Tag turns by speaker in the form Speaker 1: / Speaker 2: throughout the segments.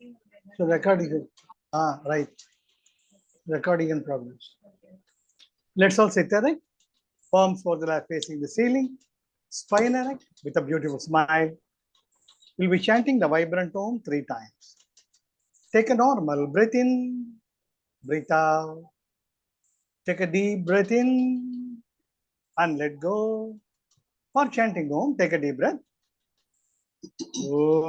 Speaker 1: So recording. Right. Recording in progress. Let's all sit erect. Palms for the left facing the ceiling. Spine erect with a beautiful smile. We'll be chanting the vibrant Om 3 times. Take a normal breath in, breathe out. Take a deep breath in and let go. For chanting Om, take a deep breath. Oh.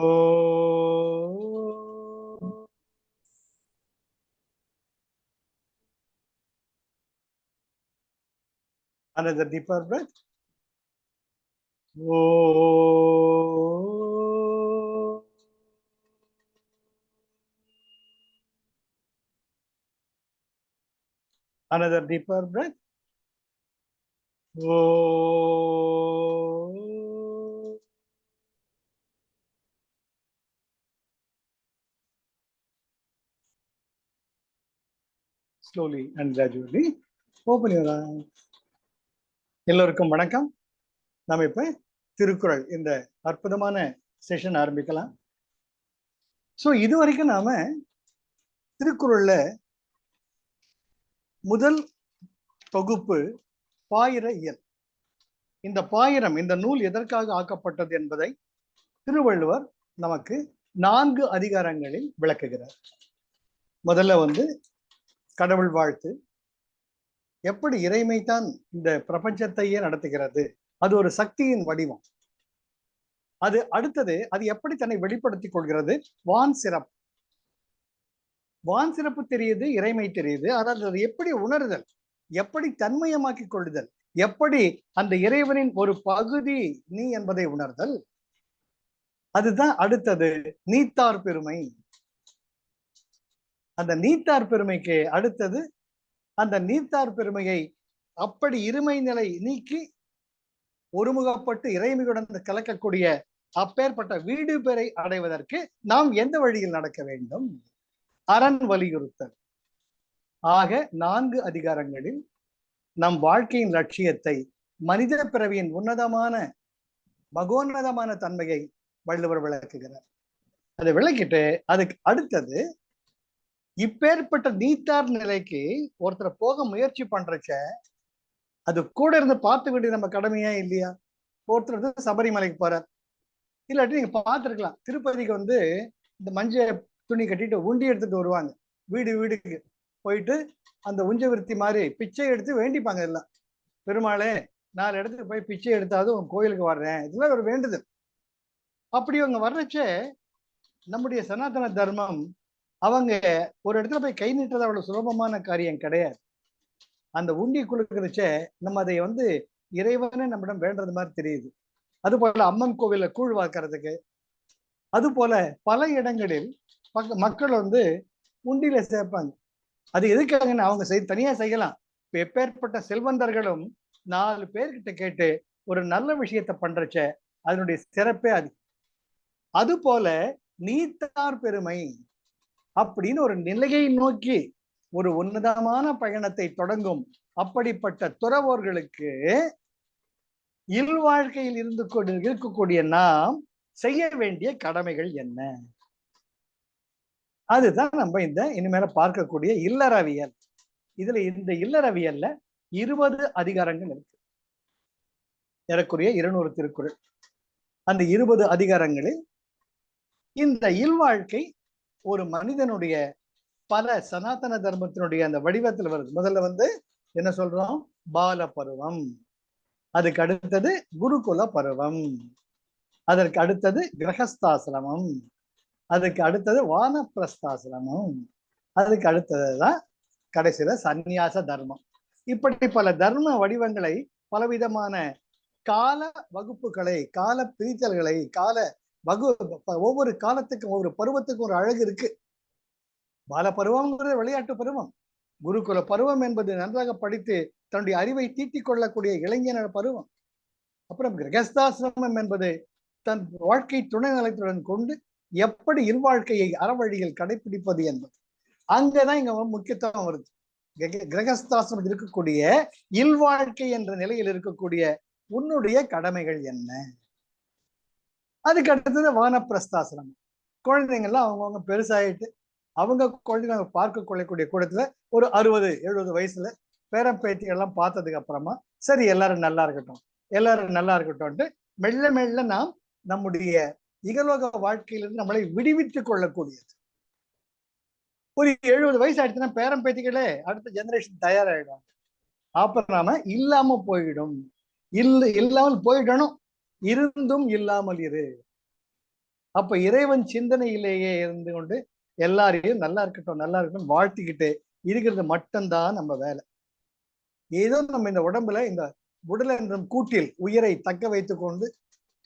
Speaker 1: Another deeper breath. Oh. Another deeper breath. Oh. Slowly and gradually open your eyes. எல்லோருக்கும் வணக்கம். நாம இப்ப திருக்குறள் இந்த அற்புதமான session ஆரம்பிக்கலாம். So இது வரைக்கும் நாம திருக்குறள்ல முதல் தொகுப்பு பாயிர இயல். இந்த பாயிரம், இந்த நூல் எதற்காக ஆக்கப்பட்டது என்பதை திருவள்ளுவர் நமக்கு 4 அதிகாரங்களில் விளக்குகிறார். முதல்ல கடவுள் வாழ்த்து, எப்படி இறைமைதான் இந்த பிரபஞ்சத்தையே நடத்துகிறது, அது ஒரு சக்தியின் வடிவம். அது அடுத்தது, அது எப்படி தன்னை வெளிப்படுத்திக் கொள்கிறது, வான் சிறப்பு. வான் சிறப்பு தெரியுது, இறைமை தெரியுது, அதாவது அது எப்படி உணர்தல், எப்படி தன்மயமாக்கிக் கொள்ளுதல், எப்படி அந்த இறைவனின் ஒரு பகுதி நீ என்பதை உணர்தல். அதுதான் அடுத்தது நீத்தார் பெருமை. அந்த நீத்தார் பெருமைக்கு அடுத்தது அந்த நீத்தார் பெருமையை அப்படி இருமை நிலை நீக்கி ஒருமுகப்பட்டு இறைமையுடன் கலக்கக்கூடிய அப்பேற்பட்ட வீடு பேரை அடைவதற்கு நாம் எந்த வழியில் நடக்க வேண்டும், அரண் வலியுறுத்தல். ஆக 4 அதிகாரங்களில் நம் வாழ்க்கையின் லட்சியத்தை, மனித பிறவியின் உன்னதமான மகோன்னதமான தன்மையை வள்ளுவர் விளக்குகிறார். அதை விளக்கிட்டு அதுக்கு அடுத்தது இப்பேற்பட்ட நீத்தார் நிலைக்கு ஒருத்தர் போக முயற்சி பண்றச்ச அது கூட இருந்து பார்த்து வேண்டிய நம்ம கடமையா இல்லையா? ஒருத்தர் சபரிமலைக்கு போறார், இல்லாட்டி நீங்க பார்த்துருக்கலாம், திருப்பதிக்கு இந்த மஞ்சள் துணி கட்டிட்டு உண்டி எடுத்துட்டு வருவாங்க. வீடு வீடுக்கு போயிட்டு அந்த உஞ்ச விருத்தி மாதிரி பிச்சை எடுத்து வேண்டிப்பாங்க. எல்லாம் பெருமாளே 4 இடத்துக்கு போய் பிச்சை எடுத்தாவது உங்க கோயிலுக்கு வர்றேன், இதெல்லாம் ஒரு வேண்டுதல். அப்படி அவங்க வர்றச்ச நம்முடைய சனாதன தர்மம் அவங்க ஒரு இடத்துல போய் கை நீட்டுறது அவ்வளவு சுலபமான காரியம் கிடையாது. அந்த உண்டி குழுக்கிறச்ச நம்ம அதை இறைவனே நம்மிடம் வேண்டது மாதிரி தெரியுது. அது போல அம்மன் கோவில்ல கூழ் வாக்குறதுக்கு, அது போல பல இடங்களில் மக்கள் உண்டியில சேர்ப்பாங்க. அது எதுக்காகன்னு அவங்க தனியா செய்யலாம். இப்ப எப்பேற்பட்ட செல்வந்தர்களும் 4 பேர்கிட்ட கேட்டு ஒரு நல்ல விஷயத்தை பண்றச்ச அதனுடைய சிறப்பே அது. அது போல நீத்தார் பெருமை அப்படின்னு ஒரு நிலையை நோக்கி ஒரு உன்னதமான பயணத்தை தொடங்கும் அப்படிப்பட்ட துறவோர்களுக்கு இல்வாழ்க்கையில் இருக்கக்கூடிய நாம் செய்ய வேண்டிய கடமைகள் என்ன, அதுதான் நம்ம இனிமேல பார்க்கக்கூடிய இல்லறவியல். இதுல இந்த இல்லறவியல்ல 20 அதிகாரங்கள் இருக்கு. ஏறக்குறைய 200 திருக்குறள். அந்த 20 அதிகாரங்களில் இந்த இல்வாழ்க்கை ஒரு மனிதனுடைய பல சனாதன தர்மத்தினுடைய அந்த வடிவத்தில் வருது. முதல்ல என்ன சொல்றோம், பால பருவம், அதுக்கு அடுத்தது குருகுல பருவம், அதற்கு அடுத்தது கிரகஸ்தாசிரமம், அதுக்கு அடுத்தது வானப்பிரஸ்தாசிரமம், அதுக்கு அடுத்ததுதான் கடைசியில சந்நியாச தர்மம். இப்படி பல தர்ம வடிவங்களை, பலவிதமான கால வகுப்புகளை, கால பிரித்தல்களை, ஒவ்வொரு காலத்துக்கும் ஒவ்வொரு பருவத்துக்கும் ஒரு அழகு இருக்கு. பால பருவம்ங்கிறது விளையாட்டு பருவம். குருகுல பருவம் என்பது நன்றாக படித்து தன்னுடைய அறிவை தீட்டிக் கொள்ளக்கூடிய இளைஞர் பருவம். அப்புறம் கிரகஸ்தாசிரமம் என்பது தன் வாழ்க்கை துணை நலத்துடன் கொண்டு எப்படி இல்வாழ்க்கையை அறவழியில் கடைபிடிப்பது என்பது. அங்கதான் இங்க முக்கியத்துவம் வருது. கிரகஸ்தாசிரமம் இருக்கக்கூடிய இல்வாழ்க்கை என்ற நிலையில் இருக்கக்கூடிய உன்னுடைய கடமைகள் என்ன. அதுக்கு அடுத்தது வானப்பிரஸ்தாசிரமம். குழந்தைங்கள்லாம் அவங்கவுங்க பெருசாயிட்டு அவங்க குழந்தைங்க பார்க்க கொள்ளக்கூடிய கூடத்துல ஒரு 60-70 வயசுல பேரம்பேத்திகள்லாம் பார்த்ததுக்கு அப்புறமா சரி எல்லாரும் நல்லா இருக்கட்டும், எல்லாரும் நல்லா இருக்கட்டும்ட்டு மெல்ல மெல்ல நாம் நம்முடைய இகலோக வாழ்க்கையிலிருந்து நம்மளை விடுவித்துக் கொள்ளக்கூடியது. ஒரு 70 வயசு ஆயிடுச்சுன்னா பேரம்பேத்திகளே அடுத்த ஜெனரேஷன் தயாராகிடும். அப்ப நாம இல்லாம போயிடும். இல்லாமல் போயிடணும். இருந்தும் இல்லாமல் இரு. அப்ப இறைவன் சிந்தனையிலேயே இருந்து கொண்டு எல்லாரையும் நல்லா இருக்கட்டும் நல்லா இருக்கட்டும் வாழ்த்திக்கிட்டு இருக்கிறது மட்டும்தான் நம்ம வேலை. ஏதோ நம்ம இந்த உடம்புல இந்த உடல் என்றும் கூட்டில் உயிரை தக்க வைத்துக் கொண்டு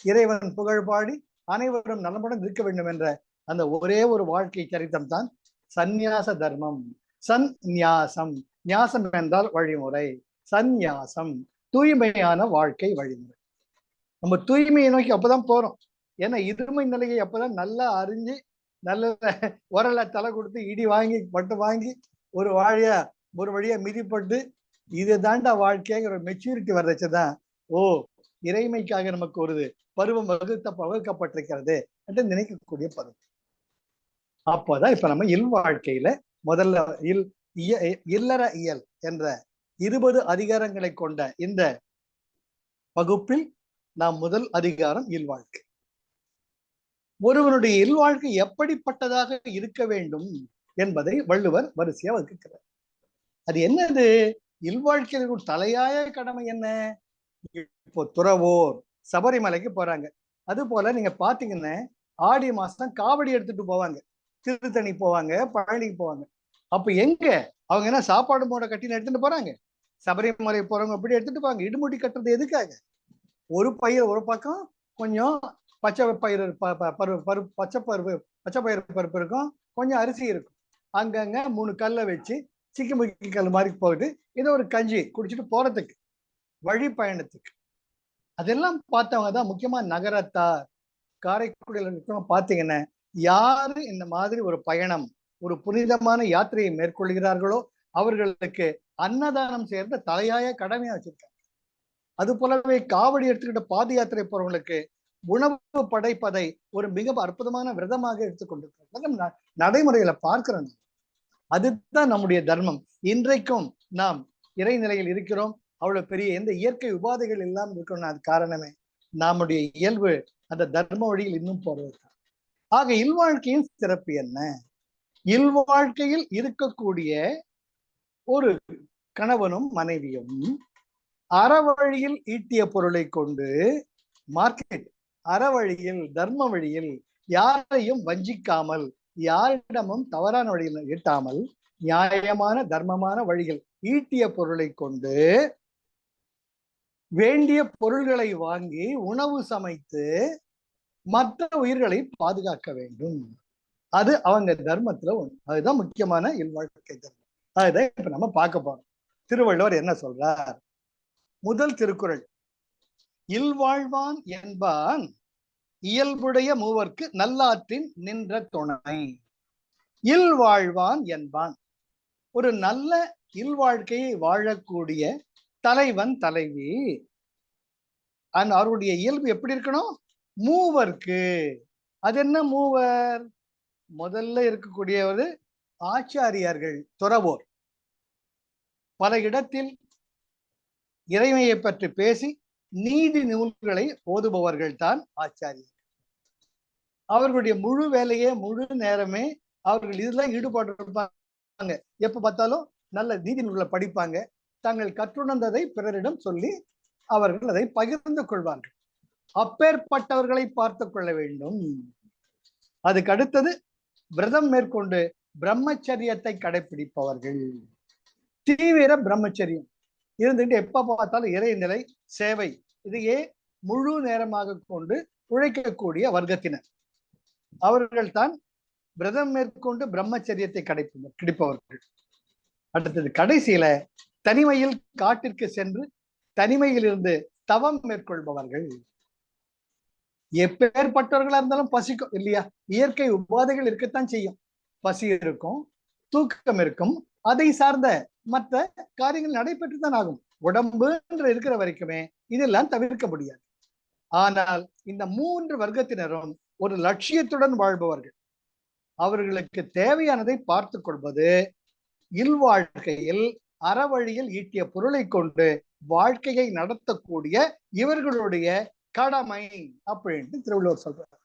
Speaker 1: இறைவன் புகழ் பாடி அனைவரும் நலமுடன் இருக்க வேண்டும் என்ற அந்த ஒரே ஒரு வாழ்க்கை சரித்தம் தான் சந்நியாச தர்மம். சந்நியாசம், ஞாசம் என்றால் வழிமுறை, சந்நியாசம் தூய்மையான வாழ்க்கை வழிமுறை. நம்ம தூய்மையை நோக்கி அப்பதான் போறோம். ஏன்னா இருமை நிலையை அப்பதான் நல்லா அறிஞ்சு நல்ல உரல தலை கொடுத்து இடி வாங்கி பட்டு வாங்கி ஒரு வழியா மிதிப்பட்டு இது தாண்டா வாழ்க்கைங்கிற ஒரு மெச்சூரிட்டி வர்றச்சுதான் ஓ இறைமைக்காக நமக்கு ஒரு பருவம் வகுக்கப்பட்டிருக்கிறது என்று நினைக்கக்கூடிய பருவம். அப்போதான் இப்ப நம்ம இல்வாழ்க்கையில முதல்ல இல்லற இயல் என்ற 20 அதிகாரங்களை கொண்ட இந்த வகுப்பில் நாம் முதல் அதிகாரம் இல்வாழ்க்கை. ஒருவனுடைய இல்வாழ்க்கை எப்படிப்பட்டதாக இருக்க வேண்டும் என்பதை வள்ளுவர் வரிசையா வகுக்கிறார். அது என்னது? இல்வாழ்க்கையின் தலையாய கடமை என்ன? இப்போ துறவோர் சபரிமலைக்கு போறாங்க. அது போல நீங்க பாத்தீங்கன்னா ஆடி மாசம் காவடி எடுத்துட்டு போவாங்க, திருத்தணி போவாங்க, பழனிக்கு போவாங்க. அப்ப எங்க அவங்க என்ன சாப்பாடு மூட கட்டின்னு எடுத்துட்டு போறாங்க? சபரிமலை போறவங்க அப்படி எடுத்துட்டு போவாங்க. இடுமுடி கட்டுறது எதுக்காக? ஒரு பயிர் ஒரு பக்கம் கொஞ்சம் பச்சை பயிர் பச்சை பயிர் பருப்பு இருக்கும், கொஞ்சம் அரிசி இருக்கும். அங்கங்க 3 கல்லை வச்சு சிக்கி கல் மாதிரி போயிட்டு ஏதோ ஒரு கஞ்சி குடிச்சிட்டு போறதுக்கு வழி பயணத்துக்கு. அதெல்லாம் பார்த்தவங்க தான் முக்கியமா நகரத்தார் காரைக்குடியில் இருக்கவங்க பார்த்தீங்கன்னா யாரு இந்த மாதிரி ஒரு பயணம் ஒரு புனிதமான யாத்திரையை மேற்கொள்கிறார்களோ அவர்களுக்கு அன்னதானம் சேர்ந்த தலையாய கடமையா வச்சிருக்காங்க. அது போலவே காவடி எடுத்துக்கிட்ட பாத யாத்திரை போறவங்களுக்கு உணவு படைப்பதை ஒரு மிக அற்புதமான விரதமாக எடுத்துக்கொண்டிருக்கிறோம். நடைமுறையில பார்க்கிறோம். அதுதான் நம்முடைய தர்மம். இன்றைக்கும் நாம் இறைநிலையில் இருக்கிறோம். அவ்வளவு பெரிய எந்த இயற்கை உபாதைகள் இல்லாமல் இருக்கணும். அது காரணமே நம்முடைய இயல்பு அந்த தர்ம வழியில் இன்னும் போறது. ஆக இல்வாழ்க்கையின் சிறப்பு என்ன? இல்வாழ்க்கையில் இருக்கக்கூடிய ஒரு கணவனும் மனைவியும் அறவழியில் ஈட்டிய பொருளை கொண்டு மார்க்கெட் அறவழியில் தர்ம வழியில் யாரையும் வஞ்சிக்காமல் யாரிடமும் தவறான வழியில் ஈட்டாமல் நியாயமான தர்மமான வழிகள் ஈட்டிய பொருளை கொண்டு வேண்டிய பொருள்களை வாங்கி உணவு சமைத்து மற்ற உயிர்களை பாதுகாக்க வேண்டும். அது அவங்க தர்மத்துல ஒண்ணு. அதுதான் முக்கியமான இல்வாழ்க்கை தர்மம். அதுதான் இப்ப நம்ம பார்க்க போறோம். திருவள்ளுவர் என்ன சொல்றார்? முதல் திருக்குறள், இல்வாழ்வான் என்பான் இயல்புடைய மூவர்க்கு நல்லாற்றின் நின்ற துணை. இல்வாழ்வான் என்பான் ஒரு நல்ல இல்வாழ்க்கையை வாழக்கூடிய தலைவன் தலைவி அவருடைய இயல்பு எப்படி இருக்கணும்? மூவர்க்கு. அது என்ன மூவர்? முதல்ல இருக்கக்கூடியவர் ஆச்சாரியார்கள், துறவோர். பல இடத்தில் இறைமையை பற்றி பேசி நீதி நூல்களை ஓதுபவர்கள் தான் ஆச்சாரியர். அவர்களுடைய முழு வேலையே முழு நேரமே அவர்கள் இதெல்லாம் ஈடுபாடு இருப்பாங்க. எப்ப பார்த்தாலும் நல்ல நீதி நூல்களை படிப்பாங்க. தாங்கள் கற்றுணர்ந்ததை பிறரிடம் சொல்லி அவர்கள் அதை பகிர்ந்து கொள்வார்கள். அப்பேற்பட்டவர்களை பார்த்து கொள்ள வேண்டும். அதுக்கு அடுத்தது விரதம் மேற்கொண்டு பிரம்மச்சரியத்தை கடைபிடிப்பவர்கள். தீவிர பிரம்மச்சரியம் இருந்துட்டு எப்ப பார்த்தாலும் இறைநிலை சேவை இதையே முழு நேரமாக கொண்டு உழைக்கக்கூடிய வர்க்கத்தினர் அவர்கள் தான் விரதம் மேற்கொண்டு பிரம்மச்சரியத்தை கிடைப்பவர்கள். அடுத்தது கடைசியில தனிமையில் காட்டிற்கு சென்று தனிமையில் இருந்து தவம் மேற்கொள்பவர்கள். எப்பேற்பட்டவர்களா இருந்தாலும் பசிக்கும் இல்லையா? இயற்கை உபாதைகள் இருக்கத்தான் செய்யும். பசி இருக்கும், தூக்கம் இருக்கும், அதை சார்ந்த மற்ற காரியங்கள் நடைபெற்றுத்தான் ஆகும். உடம்பு இருக்கிற வரைக்குமே இதெல்லாம் தவிர்க்க முடியாது. ஆனால் இந்த 3 வர்க்கத்தினரும் ஒரு லட்சியத்துடன் வாழ்பவர்கள். அவர்களுக்கு தேவையானதை பார்த்து கொள்வது இல்வாழ்க்கையில் அறவழியில் ஈட்டிய பொருளை கொண்டு வாழ்க்கையை நடத்தக்கூடிய இவர்களுடைய கடமை அப்படின்ட்டு திருவள்ளுவர் சொல்றார்.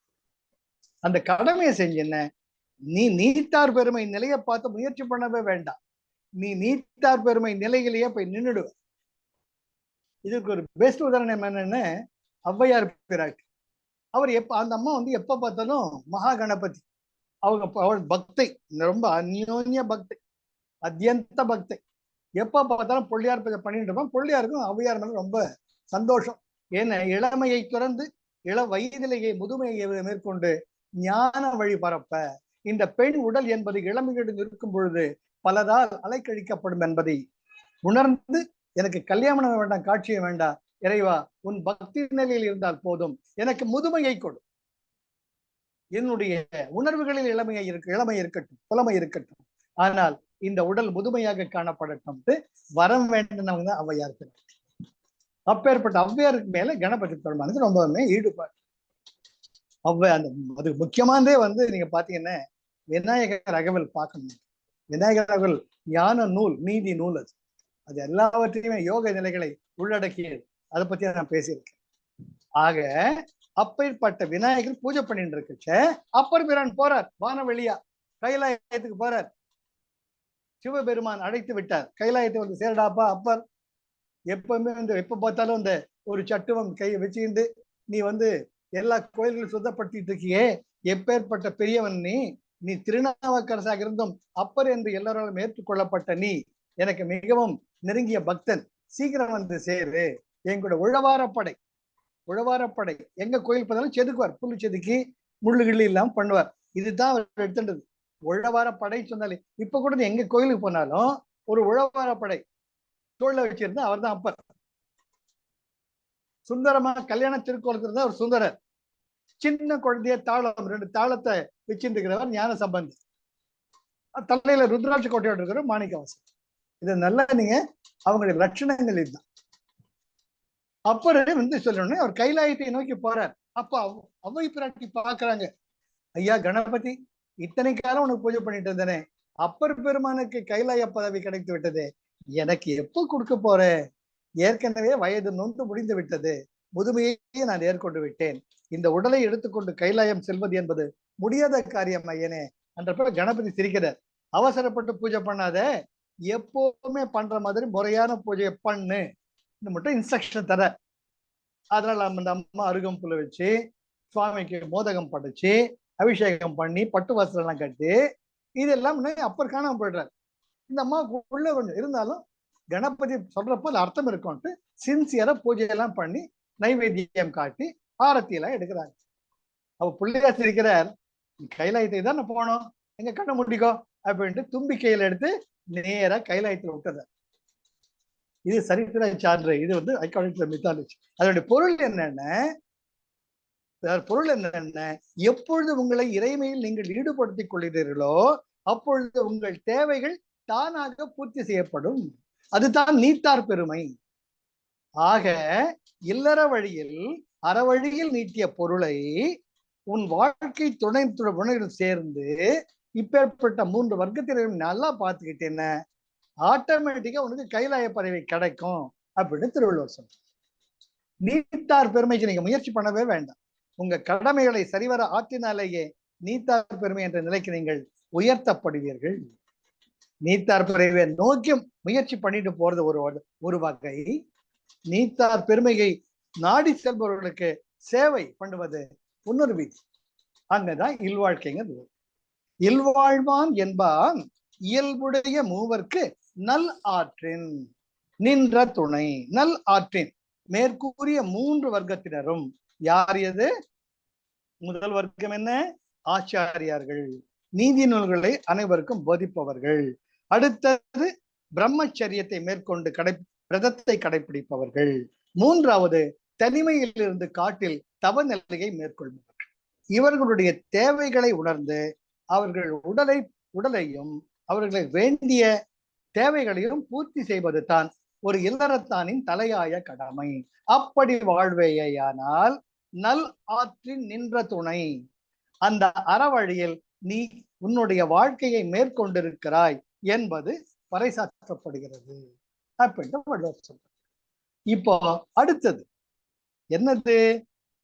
Speaker 1: அந்த கடமையை செஞ்சென்ன, நீ நீத்தார் பெருமை நிலையை பார்த்து முயற்சி பண்ணவே வேண்டாம். நீ நீத்தார் பெருமை நிலையிலேயே போய் நின்றுடுவ. இதுக்கு ஒரு பெஸ்ட் உதாரணம் என்னன்னு, ஔவையார் பிராட்டி. அவர் அந்த அம்மா எப்ப பார்த்தாலும் மகா கணபதி, அவள் பக்தை, ரொம்ப அந்யோன்ய பக்தை, அத்தியந்த பக்தை. எப்ப பார்த்தாலும் பொள்ளியார் பண்ணிட்டு இருப்பான். பொள்ளியாருக்கும் ஔவையார் மேல ரொம்ப சந்தோஷம். ஏன்னா இளமையை துறந்து வயதிலேயே முதுமையை மேற்கொண்டு ஞான வழி பரப்ப, இந்த பெண் உடல் என்பது இளமையுடன் இருக்கும் பொழுது பலரால் அலைக்கழிக்கப்படும் என்பதை உணர்ந்து, எனக்கு கல்யாணம் வேண்டாம், காட்சியை வேண்டாம், இறைவா உன் பக்தி நிலையில் இருந்தால் போதும், எனக்கு முதுமையை கொடு, என்னுடைய உணர்வுகளில் இளமை இருக்கட்டும், புலமை இருக்கட்டும், ஆனால் இந்த உடல் முதுமையாக காணப்படட்டும் வரம் வேண்டினவங்க தான் ஔவையார். அப்பேற்பட்ட ஔவையாருக்கு மேல கணபதி பெருமானுக்கு ரொம்பவுமே ஈடுபாடு. அது முக்கியமானதே நீங்க பாத்தீங்கன்னா விநாயகர் அகவல் பார்க்கணும். விநாயகர் அகவல் ஞான நூல், நீதி நூல். அது எல்லாவற்றையுமே யோக நிலைகளை உள்ளடக்கியது. அதை பத்தி நான் பேசியிருக்கேன். ஆக அப்பேற்பட்ட விநாயகர் பூஜை பண்ணிட்டு இருக்குச்ச அப்பர் பிரான் போறார், வானவெளியா கைலாயத்துக்கு போறார். சிவபெருமான் அழைத்து விட்டார், கைலாயத்தை சேரடாப்பா அப்பர். எப்பவுமே எப்ப பார்த்தாலும் இந்த ஒரு சட்டுவம் கையை வச்சுக்கிண்டு நீ எல்லா கோயில்களும் சுத்தப்படுத்திட்டு இருக்கியே, எப்பேற்பட்ட பெரியவன் நீ திருநாவுக்கரசாக இருந்தும் அப்பர் என்று எல்லாராலும் ஏற்றுக்கொள்ளப்பட்ட நீ எனக்கு மிகவும் நெருங்கிய பக்தன், சீக்கிரம் சேரு. எங்களோட உழவாரப்படை எங்க கோயில் பார்த்தாலும் செதுக்குவார், புல்லு செதுக்கி முள்ளுகிள்ளி இல்லாம பண்ணுவார். இதுதான் அவர் எடுத்துட்டது. உழவாரப்படை சொன்னாலே இப்ப கூட எங்க கோயிலுக்கு போனாலும் ஒரு உழவாரப்படை தோல்ல வச்சிருந்தா அவர் தான் அப்பர். சுந்தரமா கல்யாண திருக்கோலத்துல இருந்தா ஒரு சுந்தரர். சின்ன குழந்தைய தாளம் 2 தாளத்தை வச்சுட்டு இருக்கிறவர் ஞான சம்பந்தி. தலையில ருத்ராட்ச கோட்டையோடு இருக்கிற மாணிக்கவாசன். இது நல்லா நீங்க அவங்களுடைய லட்சணங்கள் இதுதான். அப்பரே சொல்லணும்னு அவர் கைலாயத்தை நோக்கி போறார். அப்ப அவ்வை பிராட்டி பாக்குறாங்க, ஐயா கணபதி, இத்தனை காலம் உனக்கு பூஜை பண்ணிட்டு இருந்தனே, அப்பர் பெருமானுக்கு கைலாய பதவி கிடைத்து விட்டது, எனக்கு எப்போ கொடுக்க போற? ஏற்கனவே வயது நொந்து முடிந்து விட்டது, முதுமையை நான் ஏற்கொண்டு விட்டேன், இந்த உடலை எடுத்துக்கொண்டு கைலாயம் செல்வது என்பது முடியாத காரியம் ஐயனே என்ற கணபதி சிரிக்கிறார். அவசரப்பட்டு பூஜை பண்ணாத, எப்பவுமே பண்ற மாதிரி முறையான பூஜையை பண்ணு மட்டும் இன்ஸ்ட்ரக்ஷன் தர. அதனால அந்த அம்மா அருகம்புல்ல வச்சு சுவாமிக்கு மோதகம் படைச்சு அபிஷேகம் பண்ணி பட்டு வஸ்திரம் எல்லாம் கட்டி இதெல்லாம் அப்பர் காணாம போயிடுறாரு. இந்த அம்மா உள்ள கொஞ்சம் இருந்தாலும் கணபதி சொல்றப்போ அது அர்த்தம் இருக்கும்ட்டு சின்சியரா பூஜையெல்லாம் பண்ணி நைவேத்தியம் காட்டி ஆரத்தி எல்லாம் எடுக்கிறாங்க. அவ பிள்ளையார் இருக்கிறார், கைலாயத்தை தான் போனோம், எங்க கண்ணை முடிக்கோ அப்படின்ட்டு தும்பிக்கையில எடுத்து நேரா கைலாயத்துல விட்டுறார். இது சரித்திர சான்று. இது அக்கார்டிங் டு மித்தாலஜி. அதோடைய பொருள் என்னன்னா, எப்பொழுது உங்களை இறைமையில் நீங்கள் ஈடுபடுத்திக் கொள்கிறீர்களோ அப்பொழுது உங்கள் தேவைகள் தானாக பூர்த்தி செய்யப்படும். அதுதான் நீத்தார் பெருமை. ஆக இல்லற வழியில் அறவழியில் நீட்டிய பொருளை உன் வாழ்க்கை துணையுடன் சேர்ந்து இப்பேற்பட்ட 3 வர்க்கத்தினரும் நல்லா பார்த்துக்கிட்டேன்னா ஆட்டோமேட்டிக்கா உனக்கு கைலாய பதவி கிடைக்கும் அப்படின்னு திருவள்ளுவர் சொன்னார். நீத்தார் பெருமைக்கு நீங்க முயற்சி பண்ணவே வேண்டாம். உங்க கடமைகளை சரிவர ஆற்றினாலேயே நீத்தார் பெருமை என்ற நிலைக்கு நீங்கள் உயர்த்தப்படுவீர்கள். நீத்தார் பெருமையை நோக்கி முயற்சி பண்ணிட்டு போறது ஒரு வகை. நீத்தார் பெருமையை நாடி செல்பவர்களுக்கு சேவை பண்ணுவது இன்னொரு வீதி. அங்கதான் இல்வாழ்க்கைங்கிறது. இல்வாழ்வான் என்பான் இயல்புடைய மூவர்க்கு நல் ஆற்றின் நின்ற துணை. நல் ஆற்றின் மேற்கூறிய 3 வர்க்கத்தினரும் யார் எது? முதல் வர்க்கம் என்ன? ஆச்சாரியார்கள், நீதி நூல்களை அனைவருக்கும் போதிப்பவர்கள். அடுத்தது பிரம்மச்சரியத்தை மேற்கொண்டு விரதத்தை கடைபிடிப்பவர்கள். 3வது தனிமையில் இருந்து காட்டில் தவ நிலையை மேற்கொள்பவர்கள். இவர்களுடைய தேவைகளை உணர்ந்து அவர்கள் உடலையும் அவர்களை வேண்டிய தேவைகளையும் பூர்த்தி செய்வது தான் ஒரு இல்லறத்தானின் தலையாய கடமை. அப்படி வாழ்வேயானால் நல் ஆற்றின் நின்ற துணை, அந்த அறவழியில் நீ உன்னுடைய வாழ்க்கையை மேற்கொண்டிருக்கிறாய் என்பது பறைசாற்றப்படுகிறது அப்படின்னு வள்ளுவர் சொல்ற. இப்போ அடுத்தது என்னது?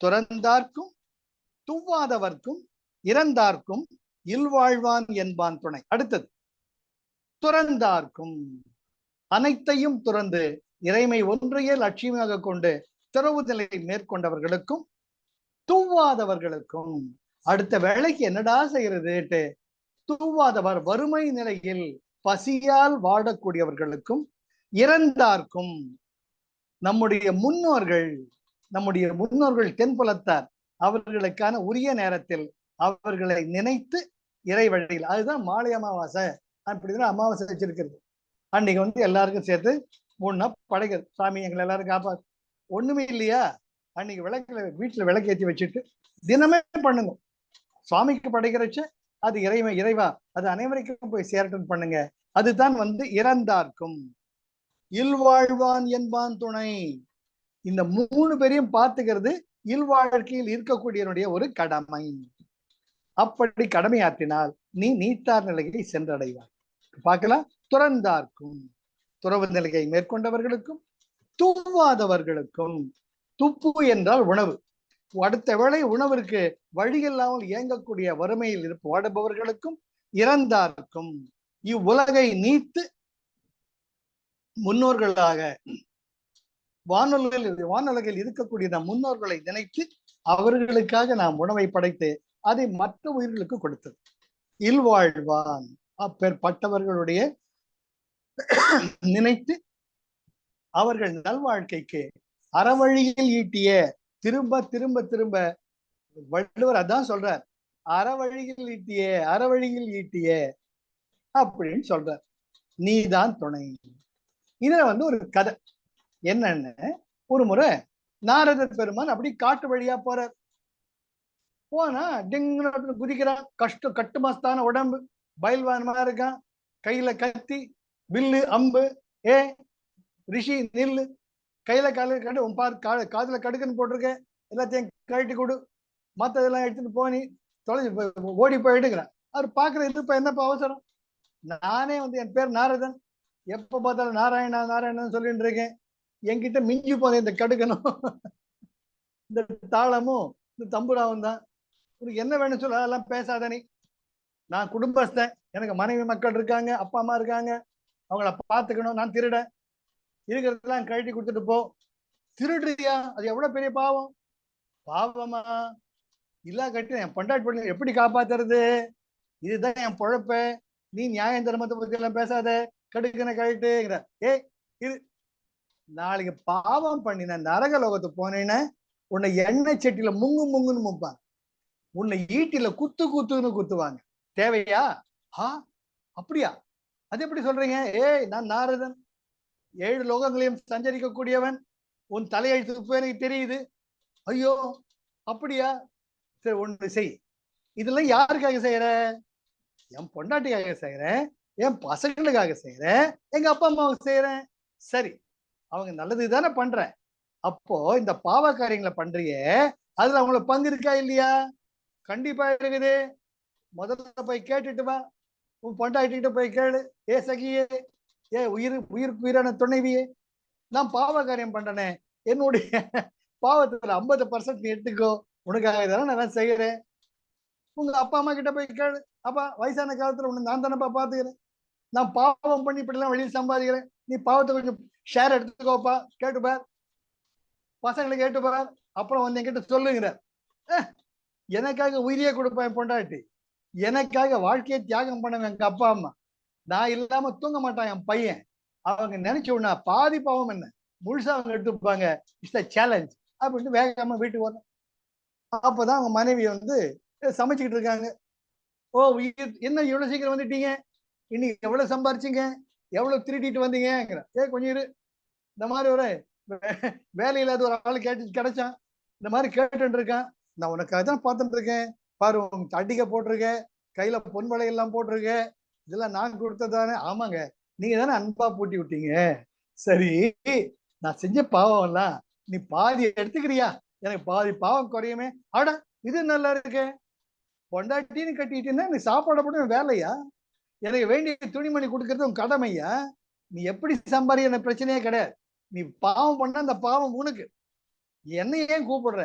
Speaker 1: துறந்தார்க்கும் துவாதவர்க்கும் இறந்தார்க்கும் இல்வாழ்வான் என்பான் துணை. அடுத்தது துறந்தார்க்கும், அனைத்தையும் துறந்து இறைமை ஒன்றையே லட்சியமாக கொண்டு துறவு நிலை மேற்கொண்டவர்களுக்கும் தூவாதவர்களுக்கும், அடுத்த வேலைக்கு என்னடா செய்யறது தூவாதவர் வறுமை நிலையில் பசியால் வாடக்கூடியவர்களுக்கும் இறந்தார்க்கும், நம்முடைய முன்னோர்கள் தென்புலத்தார் அவர்களுக்கான உரிய நேரத்தில் அவர்களை நினைத்து இறை வழியில், அதுதான் மாலை அமாவாசை அப்படிதான் அமாவாசை வச்சிருக்கிறது. அன்னைக்கு எல்லாருக்கும் சேர்த்து 3 நாள் படைக்கிறது. சாமி எங்களை எல்லாரும் காப்பாத்து. ஒண்ணுமே இல்லையா, அன்னைக்கு விளக்குல வீட்டுல விளக்கேற்றி வச்சுட்டு தினமே பண்ணுங்க. சுவாமிக்கு படைக்கிறச்ச அது இறைவா அது அனைவருக்கும் போய் சேரட்டும் பண்ணுங்க. அதுதான் இறந்தார்க்கும் இல்வாழ்வான் என்பான் துணை. இந்த 3 பேரையும் பார்த்துக்கிறது இல்வாழ்க்கையில் இருக்கக்கூடியவனுடைய ஒரு கடமை. அப்படி கடமையாற்றினால் நீ நீத்தார் நிலையை சென்றடைவாய். பார்க்கலாம். துறந்தார்க்கும், துறவு நிலையை மேற்கொண்டவர்களுக்கும் துவாதவர்களுக்கும், துப்பு என்றால் உணவு, அடுத்த வேளை உணவிற்கு வழியில்லாமல் இயங்கக்கூடிய வறுமையில் வாடுபவர்களுக்கும் இறந்தார்க்கும், இவ்வுலகை நீத்து முன்னோர்களாக வானுலகில் இருக்கக்கூடிய நம் முன்னோர்களை நினைத்து அவர்களுக்காக நாம் உணவை படைத்து அதை மற்ற உயிர்களுக்கு கொடுத்தது இல்வாழ்வான். அப்பேற்பட்டவர்களுடைய நினைத்து அவர்கள் நல்வாழ்க்கைக்கு அறவழியில் ஈட்டிய, திரும்ப திரும்ப திரும்ப வள்ளுவர் அதான் சொல்றார், அறவழியில் ஈட்டிய அப்படின்னு சொல்றார். நீதான் துணை. இதுல ஒரு கதை என்னன்னு, ஒரு முறை நாரதர் பெருமான் அப்படி காட்டு வழியா போறார். போனா டிங்கு குதிக்கிறான். கட்டுமஸ்தான உடம்பு, பயில்வானமா இருக்கான், கையில கத்தி வில்லு அம்பு. ரிஷி நில்லு, கையில கால கட்டு உன் பாரு, காதுல கடுக்குன்னு போட்டிருக்க, எல்லாத்தையும் கழட்டி கொடு, மத்ததெல்லாம் எடுத்துட்டு போனி தொலைஞ்சு ஓடி போயிட்டுங்கிறான். அவர் பாக்குறது இப்ப என்னப்பா அவசரம், நானே என் பேர் நாரதன், எப்ப பார்த்தாலும் நாராயணா நாராயணன் சொல்லிட்டு இருக்கேன், என்கிட்ட மிஞ்சி போன இந்த கடுக்கணும் இந்த தாளமும் இந்த தம்புராவும் தான், உனக்கு என்ன வேணும் சொல்ல, அதெல்லாம் பேசாத நீ, நான் குடும்பஸ்தன், எனக்கு மனைவி மக்கள் இருக்காங்க, அப்பா அம்மா இருக்காங்க, அவங்கள பார்த்துக்கணும், நான் திருடன், இருக்கிறதெல்லாம் கழட்டி கொடுத்துட்டு போ. திருடுறியா, அது எவ்வளவு பெரிய பாவம். பாவமா இல்ல, கட்டி என் பொண்டாட்டி பொண்ணு எப்படி காப்பாத்துறது, இதுதான் என் பொழப்ப, நீ நியாயம் தர்மத்தை பத்தி எல்லாம் பேசாத, கடுக்கன கழட்டுங்கிற. இது நாளைக்கு பாவம் பண்ணின நரக லோகத்தை போனேன்னு உன்னை எண்ணெய் செட்டில முங்குன்னு முப்பாங்க, உன்னை ஈட்டில குத்துன்னு குத்துவாங்க. தேவையா? அப்படியா, அது எப்படி சொல்றீங்க? நான் நாரதன், 7 லோகங்களையும் சஞ்சரிக்க கூடியவன், உன் தலையெழுத்து எனக்கு தெரியுது. ஐயோ அப்படியா, சரி ஒண்ணு செய். இதெல்லாம் யாருக்காக செய்யற? என் பொண்டாட்டிக்காக செய்யறேன், என் பசங்களுக்காக செய்யறேன், எங்க அப்பா அம்மாவுக்கு செய்யறேன். சரி, அவங்க நல்லது தானே பண்றேன். அப்போ இந்த பாவ காரியங்களை பண்றியே, அதுல அவங்களுக்கு பங்கு இருக்கா இல்லையா? கண்டிப்பா இருக்குது. முதல்ல போய் கேட்டுட்டு வா, உன் பொண்டாட்டிகிட்ட போய் கேளு, சகியே, உயிருக்கு உயிரான துணைவியே, நான் பாவ காரியம் பண்றேனே, என்னுடைய பாவத்துல 50% நீ எடுத்துக்கோ, உனக்காக தானே நான் செய்யறேன். உங்க அப்பா அம்மா கிட்ட போய் கேளு, அப்பா வயசான காலத்துல உன்னை நான் தானப்பா பாத்துக்கிறேன், நான் பாவம் பண்ணி இப்படிலாம் வெளியில் சம்பாதிக்கிறேன், நீ பாவத்தை கொஞ்சம் ஷேர் எடுத்துக்கோப்பா, கேட்டுப்பார், பசங்களை கேட்டுப்பார், அப்புறம் என்கிட்ட சொல்லுங்கிற. எனக்காக உயிரியே கொடுப்பேன் பொண்டாட்டி, எனக்காக வாழ்க்கையை தியாகம் பண்ண எங்க அப்பா அம்மா, நான் இல்லாம தூங்க மாட்டான் என் பையன், அவங்க நினைச்சு உடனே பாதி பாவம் என்ன முழுசா அவங்க எடுத்துப்பாங்க. இட்ஸ் அ சேலஞ்ச் அப்படின்னு வேகமா வீட்டுக்கு வரணும். அப்பதான் அவங்க மனைவி சமைச்சுக்கிட்டு இருக்காங்க. என்ன இவ்வளவு சீக்கிரம் வந்துட்டீங்க, இன்னைக்கு எவ்வளவு சம்பாரிச்சிங்க, எவ்வளவு திருட்டிட்டு வந்தீங்க. கொஞ்சம் இரு, இந்த மாதிரி ஒரு வேலையில்லாத ஒரு ஆள் கிடைச்சான், இந்த மாதிரி கேட்டு இருக்கான், நான் உனக்காக தான் பார்த்துட்டு இருக்கேன் பாரு, அடிக்க போட்டிருக்கேன், கையில பொன் வளை எல்லாம் போட்டிருக்கேன், இதெல்லாம் நான் கொடுத்ததானே? ஆமாங்க, நீங்க தானே அன்பா பூட்டி விட்டீங்க. சரி, நான் செஞ்ச பாவம் எல்லாம் நீ பாதி எடுத்துக்கிறியா, எனக்கு பாதி பாவம் குறையுமே. ஆடா இது நல்லா இருக்கு, பொண்டாட்டின்னு கட்டிட்டீங்கன்னா நீ சாப்பாடு போட வேலையா? எனக்கு வேண்டிய துணிமணி கொடுக்கறது உன் கடமையா? நீ எப்படி சம்பாதி எனக்கு பிரச்சனையே கிடையாது. நீ பாவம் பண்ணா அந்த பாவம் உனக்கு. என்ன ஏன் கூப்பிடுற?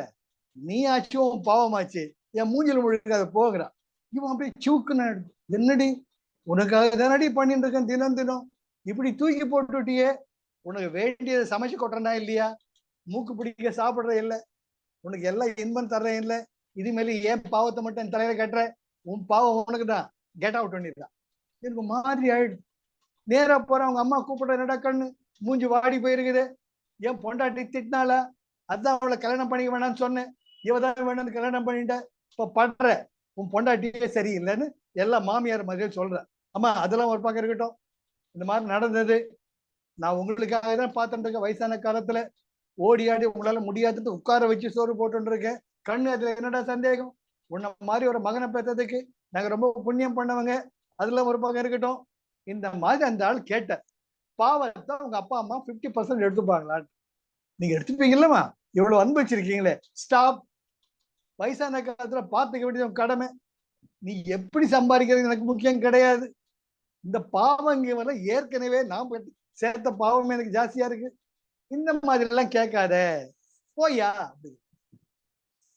Speaker 1: நீ ஆச்சு உன் பாவமாச்சு, என் மூஞ்சில முழுக்காத போகிறான். இவன் அப்படியே சூக்குன்னு என்னடி உனக்காக தானடி பண்ணிட்டு இருக்கேன் தினம் தினம், இப்படி தூக்கி போட்டுட்டியே, உனக்கு வேண்டியதை சமைச்சு கொட்டுறனா இல்லையா? மூக்கு பிடிக்க சாப்பிடுற இல்லை, உனக்கு எல்லாம் இன்பம் தர்றேன் இல்லை, இது மேலே ஏன் பாவத்தை மட்டும் என் தலையில கட்டுற? உன் பாவம் உனக்கு தான், கெட் அவுட் பண்ணிருக்கான். எனக்கு மாதிரி ஆயிடுது. நேரா போற அவங்க அம்மா கூப்பிடுற, என்னடா கண்ணு மூஞ்சி வாடி போயிருக்குது, ஏன் பொண்டாட்டி திட்டினால, அதான் அவளை கல்யாணம் பண்ணிக்க வேணாம்னு சொன்னேன், இவதான் வேணும்னு கல்யாணம் பண்ணிட்ட, இப்ப பண்ற உன் பொண்டாட்டியே சரியில்லைன்னு எல்லாம் மாமியார் மாதிரியே சொல்ற. அம்மா அதெல்லாம் ஒரு பக்கம் இருக்கட்டும், இந்த மாதிரி நடந்தது நான் உங்களுக்காக தான் பார்த்துட்டு இருக்கேன். வயசான காலத்துல ஓடி ஆடி உங்களால முடியாதது உட்கார வச்சு சோறு போட்டு இருக்கேன். கண்ணு அதுல என்னடா சந்தேகம்? உன்ன மாதிரி ஒரு மகனை பெற்றதுக்கு நாங்க ரொம்ப புண்ணியம் பண்ணவங்க, அதுல ஒரு பக்கம் இருக்கட்டும். இந்த மாதிரி அந்த ஆள் கேட்ட பாவத்தை உங்க அப்பா அம்மா 50% எடுத்துப்பாங்களா? நீங்க எடுத்துப்பீங்களா? இவ்வளவு அன்பு வச்சிருக்கீங்களே, ஸ்டாப். வயசான காலத்துல பார்த்துக்க வேண்டியது கடமை. நீ எப்படி சம்பாதிக்கிறது எனக்கு முக்கியம் கிடையாது. இந்த பாவம் இங்க வர ஏற்கனவே நான் சேர்த்த பாவமே எனக்கு ஜாஸ்தியா இருக்கு. இந்த மாதிரி எல்லாம் கேட்காத போயா.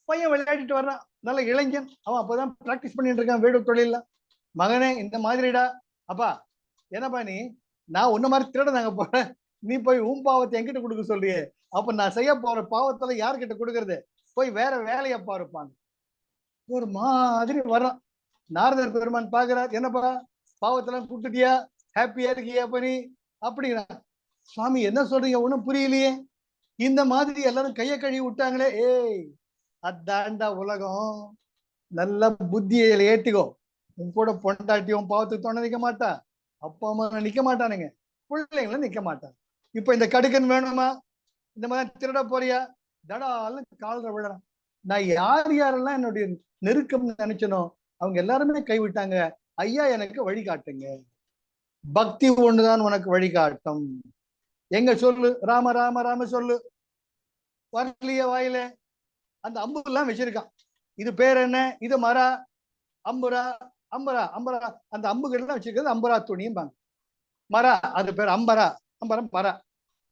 Speaker 1: பையன் விளையாடிட்டு வர்றான், நல்ல இளைஞன், அவன் அப்பதான் பிராக்டிஸ் பண்ணிட்டு இருக்கான் வீடு தொழில. மகனே இந்த மாதிரிடா, அப்பா என்னப்பா நீ, நான் உன்ன மாதிரி திருட நாங்க போறேன், நீ போய் உன் பாவத்தை என்கிட்ட கொடுக்க சொல்றியே, அப்ப நான் செய்ய போற பாவத்துல யாருக்கிட்ட கொடுக்கறது? போய் வேற வேலையை பாருப்பாங்க. ஒரு மாதிரி வர்றான். நாரதர் பெருமான் பாக்குறார், என்னப்பா பாவத்தெல்லாம் கூட்டுட்டியா, ஹாப்பியா இருக்கியா நீ அப்படின்னா, சுவாமி என்ன சொல்றீங்க ஒண்ணும் புரியலையே, இந்த மாதிரி எல்லாரும் கையை கழுவி விட்டாங்களே. ஏய் அதாண்டா உலகம், நல்ல புத்தியை ஏத்திக்கோ. உன் கூட பொண்டாட்டியும் பாவத்துக்கு தோண நிக்க மாட்டா, அப்பா அம்மா நிக்க மாட்டானுங்க, பிள்ளைங்களும் நிக்க மாட்டாங்க. இப்ப இந்த கடுக்கன் வேணுமா, இந்த மாதிரி திருட போறியா, தடாலும் கால்ற விழறான். நான் யார் யாரெல்லாம் என்னுடைய நெருக்கம் நினைச்சனோ அவங்க எல்லாருமே கைவிட்டாங்க. ஐயா எனக்கு வழிகாட்டுங்க, பக்தி ஒண்ணுதான் உனக்கு வழிகாட்டும். எங்க சொல்லு, ராம ராம ராம சொல்லு, வரலிய வாயில அந்த அம்பு எல்லாம் வச்சிருக்கான். இது பேர் என்ன? இது மரா, அம்புரா, அம்பரா அம்பரா, அந்த அம்புகள் எல்லாம் வச்சிருக்கிறது அம்பரா துணியும் பாங்க. மரா அது பேர் அம்பரா, அம்பரம் பரா.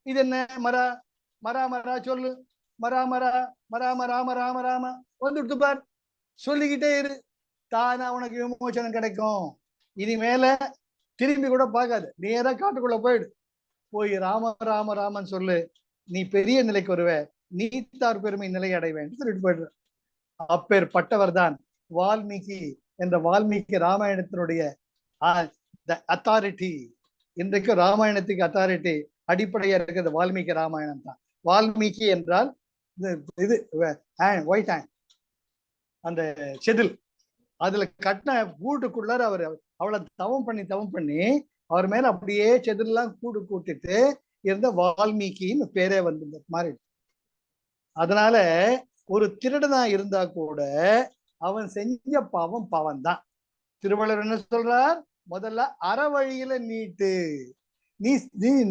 Speaker 1: இது என்ன? மரா, மரா மரா சொல்லு, மரா மரா மரா ராம ராம ராம வந்துட்டு பார், சொல்லிக்கிட்டே இரு, தானா உனக்கு விமோசனம் கிடைக்கும். இனிமேல திரும்பி கூட பார்க்காது, நேரா காட்டுக்குள்ள போயிடு, போய் ராம ராம ராமன் சொல்லு, நீ பெரிய நிலைக்கு வருவ, நீத்தார் பெருமை நிலை அடைவேன் சொல்லிட்டு போயிடுற. அப்பேற்பட்டவர் தான் வால்மீகி என்ற வால்மீகி ராமாயணத்தினுடைய அத்தாரிட்டி. இன்றைக்கு ராமாயணத்துக்கு அத்தாரிட்டி அடிப்படையா இருக்கிறது வால்மீகி ராமாயணம் தான். வால்மீகி என்றால் இது ஒயிட் ஹேண்ட், அந்த செதில், அதுல கட்டின கூட்டுக்குள்ளார அவர் அவ்வளவு தவம் பண்ணி அவர் மேல அப்படியே செதில்லாம் கூடு கூட்டிட்டு இருந்த வால்மீகின்னு பேரே வந்து மாறி. அதனால ஒரு திருடனா இருந்தா கூட அவன் செஞ்ச பாவம் பாவம் தான். திருவள்ளுவர் என்ன சொல்றார்? முதல்ல அறவழியில நீட்டு, நீ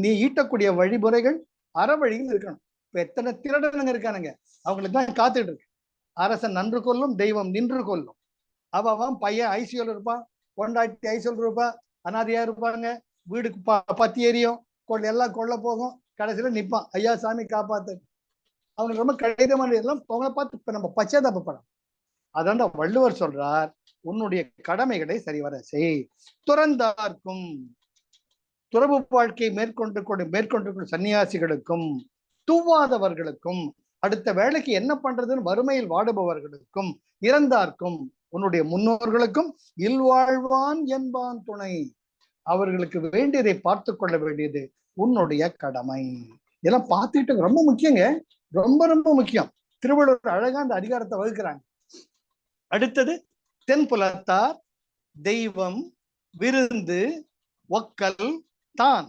Speaker 1: நீ ஈட்டக்கூடிய வழிமுறைகள் அறவழியில் இருக்கணும். இப்ப எத்தனை திருடனுங்க இருக்கானுங்க, அவங்களுக்கு தான் காத்துட்டு இருக்கு. அரசன் நன்று கொள்ளும், தெய்வம் நின்று கொள்ளும். அவன் பையன் ஐசியூல இருப்பான், பொண்டாட்டி ஐசியூல இருப்பா, அனாதையா இருப்பாங்க, வீடுக்கு பத்தி எரியும், எல்லாம் கொள்ள போகும், கடைசியில நிப்பான், ஐயா சாமி காப்பாத்து. அவனுக்கு ரொம்ப கடினமான இதெல்லாம் அவங்கள பார்த்து இப்ப நம்ம பச்சாதாபப்படும். அதான் வள்ளுவர் சொல்றார், உன்னுடைய கடமைகளை சரிவர செய். துறந்தார்க்கும், துறவு வாழ்க்கையை மேற்கொண்டு சன்னியாசிகளுக்கும், தூவாதவர்களுக்கும், அடுத்த வேலைக்கு என்ன பண்றதுன்னு வறுமையில் வாடுபவர்களுக்கும், இறந்தார்க்கும், உன்னுடைய முன்னோர்களுக்கும் இல்வாழ்வான் என்பான் துணை. அவர்களுக்கு வேண்டியதை பார்த்து கொள்ள வேண்டியது உன்னுடைய கடமை. இதெல்லாம் பார்த்துக்கிட்டு ரொம்ப முக்கியங்க, ரொம்ப ரொம்ப முக்கியம். திருவள்ளுவர் அழகா அந்த அதிகாரத்தை வகுக்கிறாங்க. அடுத்தது தென்புலத்தார், தெய்வம், விருந்து, ஒக்கல், தான்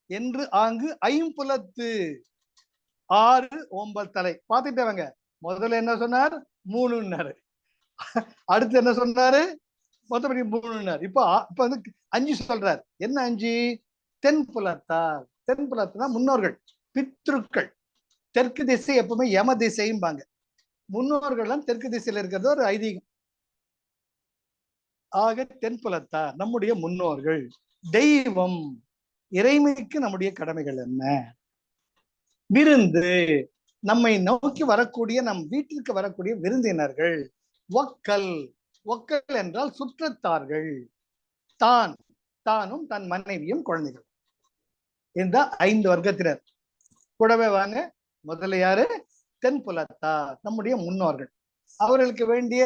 Speaker 1: என்று ஆங்கு ஐம்புலத்து 6 ஓம்பல் தலை. பார்த்துட்டவங்க முதல்ல என்ன சொன்னார்? 3ன்னாரு. அடுத்து என்ன சொன்னாரு? மொத்தப்படி 3ன்னாரு. இப்ப வந்து 5 சொல்றார். என்ன 5? தென்புலத்தார். தென்புலத்துனா முன்னோர்கள், பித்ருக்கள். தெற்கு திசை எப்பவுமே யம திசைம்பாங்க. முன்னோர்கள்லாம் தெற்கு திசையில இருக்கிறது ஒரு ஐதீகம். ஆக தென்புலத்தார் நம்முடைய முன்னோர்கள். தெய்வம், இறைமைக்கு நம்முடைய கடமைகள் என்ன? விருந்து, நம்மை நோக்கி வரக்கூடிய நம் வீட்டிற்கு வரக்கூடிய விருந்தினர்கள். ஒக்கல், ஒக்கல் என்றால் சுற்றத்தார்கள். தான், தானும் தன் மனைவியும் குழந்தைகள். இந்த 5 வர்க்கத்தினர். கூடவே வாங்க. முதல்ல யாரு? தென்புலத்தார், நம்முடைய முன்னோர்கள். அவர்களுக்கு வேண்டிய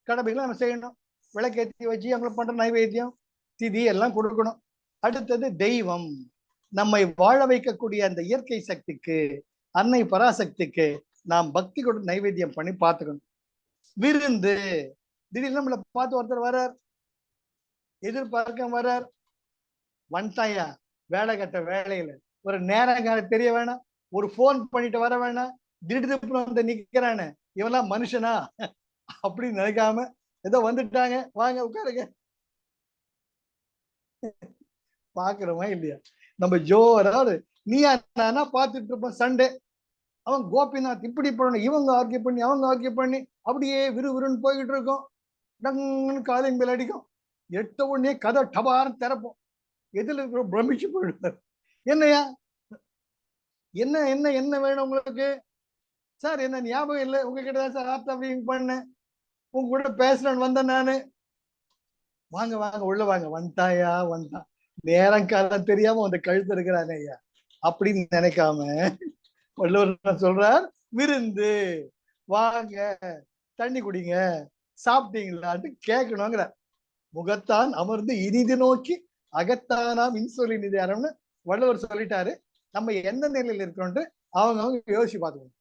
Speaker 1: கடமைகளை நம்ம செய்யணும். விளக்கேற்றி வச்சு அவங்களை பண்ற நைவேத்தியம், திதி எல்லாம் கொடுக்கணும். அடுத்தது தெய்வம், நம்மை வாழ வைக்கக்கூடிய அந்த இயற்கை சக்திக்கு, அன்னை பராசக்திக்கு நாம் பக்தி கொண்டு நைவேத்தியம் பண்ணி பார்த்துக்கணும். விருந்து, திடீர்னு நம்மளை பார்த்து ஒருத்தர் வர்றார், எதிர்பார்க்க வர்றார், வந்துட்டாயா வேலை கட்ட வேலையில, ஒரு நேரம் தெரிய வேணாம், ஒரு போன் பண்ணிட்டு வர வேணாம், திடீர்னு வந்து நிக்கிறானு இவெல்லாம் மனுஷனா அப்படின்னு நினைக்காம ஏதோ வந்துட்டாங்க, வாங்க உட்காருங்க, பாக்குறோமா இல்லையா? நம்ம ஜோராவது நீயா நானா பார்த்துட்டு இருப்போம். சண்டே அவன் கோபிநாத் இப்படி பண்ணணும், இவங்க ஆர்கியூ பண்ணி அவங்க ஆர்கியூ பண்ணி அப்படியே விறுவிறுன்னு போய்கிட்டு இருக்கோம். டங்குன்னு காலிங் பெல் அடிக்கும். எட்ட உடனே கதை டபார்னு திறப்போம். எதுல பிரமிச்சு போயிடுவார். என்னையா, என்ன என்ன என்ன வேணும் உங்களுக்கு சார்? என்ன ஞாபகம் இல்லை, உங்ககிட்ட தான் சார் ஆப்ட் அப்படிங்க பண்ணேன், உங்க கூட பேசுறேன்னு வந்தேன் நானு. வாங்க வாங்க உள்ள வாங்க. வந்துட்டாயா வந்தான், நேரம் காலம் தெரியாம வந்து கழுத்து இருக்கிறானே ஐயா அப்படின்னு நினைக்காம வள்ளுவர் சொல்றார், விருந்து, வாங்க தண்ணி குடிங்க, சாப்பிட்டீங்களான்னு கேட்கணுங்கிற. முகத்தான் அமர்ந்து இனிது நோக்கி அகத்தானாம் இன்சொலி நிதியாரம்னு வள்ளுவர் சொல்லிட்டாரு. நம்ம எந்த நிலையில் இருக்கிறோம் அவங்க யோசிச்சு பார்த்துக்கணும்.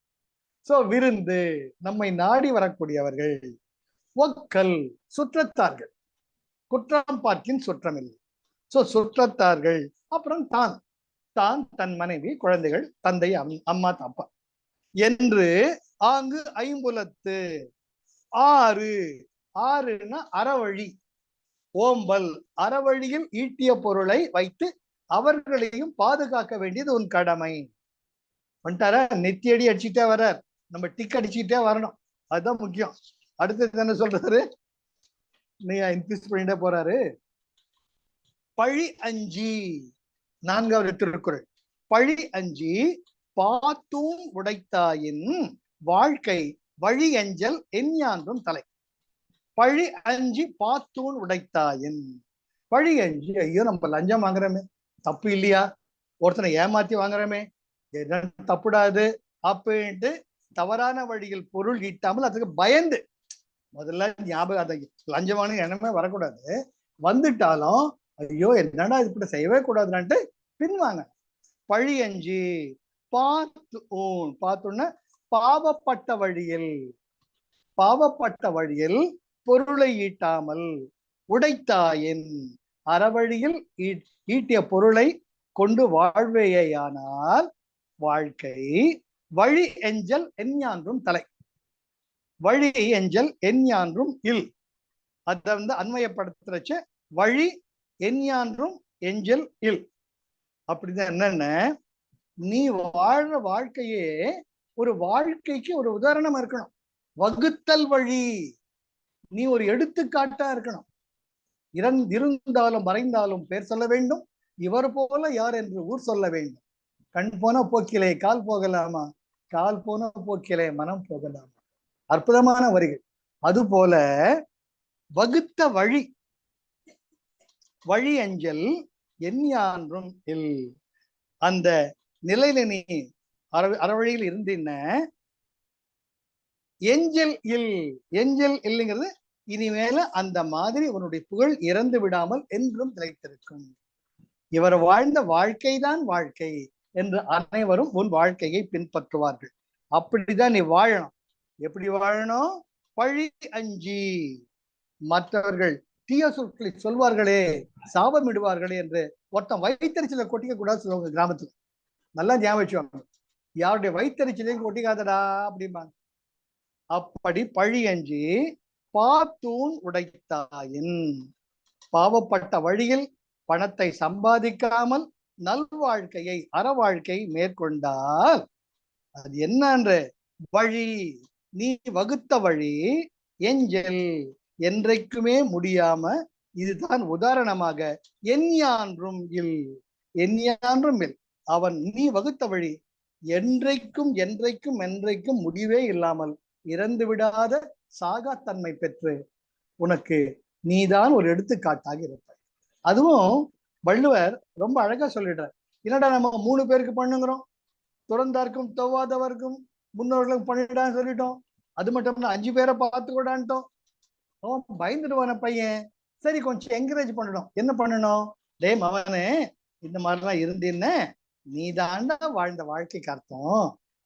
Speaker 1: சோ விருந்து, நம்மை நாடி வரக்கூடியவர்கள். ஒக்கல், சுற்றத்தார்கள். குற்றம் பார்க்கின் சுற்றமில்லை. சோ சுற்றத்தார்கள். அப்புறம் தான், தான் தன் மனைவி குழந்தைகள் தந்தை அம்மா அப்பா என்று ஆங்கு ஐம்புலத்து. ஆறு, ஆறுன்னா அறவழி, ஓம்பல், அறவழியில் ஈட்டிய பொருளை வைத்து அவர்களையும் பாதுகாக்க வேண்டியது உன் கடமை. வந்துட்டாரா? நெத்தியடி அடிச்சுட்டே வர்றார், நம்ம டிக் அடிச்சுட்டே வரணும், அதுதான் முக்கியம். அடுத்தது என்ன சொல்றாரு? நீங்க இன்க்ரீஸ் பண்ணிட்டே போறாரு. பழி அஞ்சி, 4வது திருக்குறள். பழி அஞ்சி பாத்தூன் உடைத்தாயின் வாழ்க்கை வழி அஞ்சல் எஞ்ஞான்றும் தலை. பழி அஞ்சி பாத்தூன் உடைத்தாயின். பழி அஞ்சி, ஐயோ நம்ம லஞ்சம் வாங்குறோமே, தப்பு இல்லையா? ஒருத்தனை ஏமாத்தி வாங்குறோமே, என்ன தப்புடாது அப்படின்ட்டு தவறான வழியில் பொருள் ஈட்டாமல் அதுக்கு பயந்து, முதல்ல ஞாபகம், அதை லஞ்சமான எண்ணமே வரக்கூடாது. வந்துட்டாலும் ஐயோ என்னடா இது இப்படி செய்யவே கூடாதுன்ட்டு பின்வாங்க. பழி அஞ்சி பாத்தூன், பாத்தூன்னா பாவப்பட்ட வழியில், பாவப்பட்ட வழியில் பொருளை ஈட்டாமல், உடைத்தாயின் அறவழியில் ஈட்டிய பொருளை கொண்டு வாழ்வேயானால் வாழ்க்கை வழி எஞ்சல் எஞ்ஞான்றும் தலை. வழி எஞ்சல் எஞ்ஞான்றும் இல். அத அண்மையப்படுத்துறச்ச வழி எஞ்ஞான்றும் எஞ்சல் இல். அப்படிதான் என்னென்ன, நீ வாழ்ற வாழ்க்கையே ஒரு வாழ்க்கைக்கு ஒரு உதாரணமா இருக்கணும். வகுத்தல் வழி, நீ ஒரு எடுத்துக்காட்டா இருக்கணும். இருந்தாலும் மறைந்தாலும் பேர் சொல்ல வேண்டும், இவர் போல யார் என்று ஊர் சொல்ல வேண்டும். கண் போன போக்கிலே கால் போகலாமா, கால் போன போக்கிலே மனம் போகலாமா. அற்புதமான வரிகள். அதுபோல வகுத்த வழி, வழி அஞ்சல் எஞ்ஞான்றும் இல். அந்த நிலையில நீ அறவழியில் இருந்தீன்ன எஞ்சல் இல். எஞ்சல் இல்லைங்கிறது இனிமேல அந்த மாதிரி உன்னுடைய புகழ் இறந்து விடாமல் என்றும் நிலைத்திருக்கும். இவர் வாழ்ந்த வாழ்க்கைதான் வாழ்க்கை என்று அனைவரும் உன் வாழ்க்கையை பின்பற்றுவார்கள். அப்படிதான் நீ வாழணும். எப்படி வாழணும்? பழி அஞ்சி. மற்றவர்கள் தீய சொற்களை சொல்வார்களே, சாபமிடுவார்களே என்று ஒருத்தன் வயிற்றுச்சலை கொட்டிக்க கூடாது சொல்லுவாங்க கிராமத்துல. நல்லா ஞாபகம் வச்சுவாங்க, யாருடைய வயிற்றுச்சலையும் கொட்டிக்காதடா அப்படிம்பாங்க. அப்படி பழி அஞ்சி பாத்தூன் உடைத்தாயின், பாவப்பட்ட வழியில் பணத்தை சம்பாதிக்காமல் நல்வாழ்க்கையை அறவாழ்க்கை மேற்கொண்டால் அது என்னன்ற வழி, நீ வகுத்த வழி எஞ்சல் என்றைக்குமே முடியாம இதுதான் உதாரணமாக எஞ்ஞான்றும் இல் எஞ்ஞான்றும் இல் அவன் நீ வகுத்த வழி என்றைக்கும் என்றைக்கும் என்றைக்கும் முடிவே இல்லாமல் இறந்து விடாத சாகாத்தன்மை பெற்று உனக்கு நீதான் ஒரு எடுத்துக்காட்டாக இருப்பாய். அதுவும் வள்ளுவர் ரொம்ப அழகா சொல்லிடுறார். என்னடா நம்ம 3 பேருக்கு பண்ணுங்கிறோம், துறந்தார்க்கும் தொவ்வாதவர்க்கும் முன்னோர்களுக்கும் பண்ணிடான்னு சொல்லிட்டோம், அது மட்டும் 5 பேரை பார்த்து கூடான்ட்டோம். அவன் பயந்துடுவான பையன். சரி கொஞ்சம் என்கரேஜ் பண்ணணும். என்ன பண்ணணும்? டே மவனே, இந்த மாதிரிலாம் இருந்தீன்னு நீ தாண்டா வாழ்ந்த வாழ்க்கைக்கு அர்த்தம்,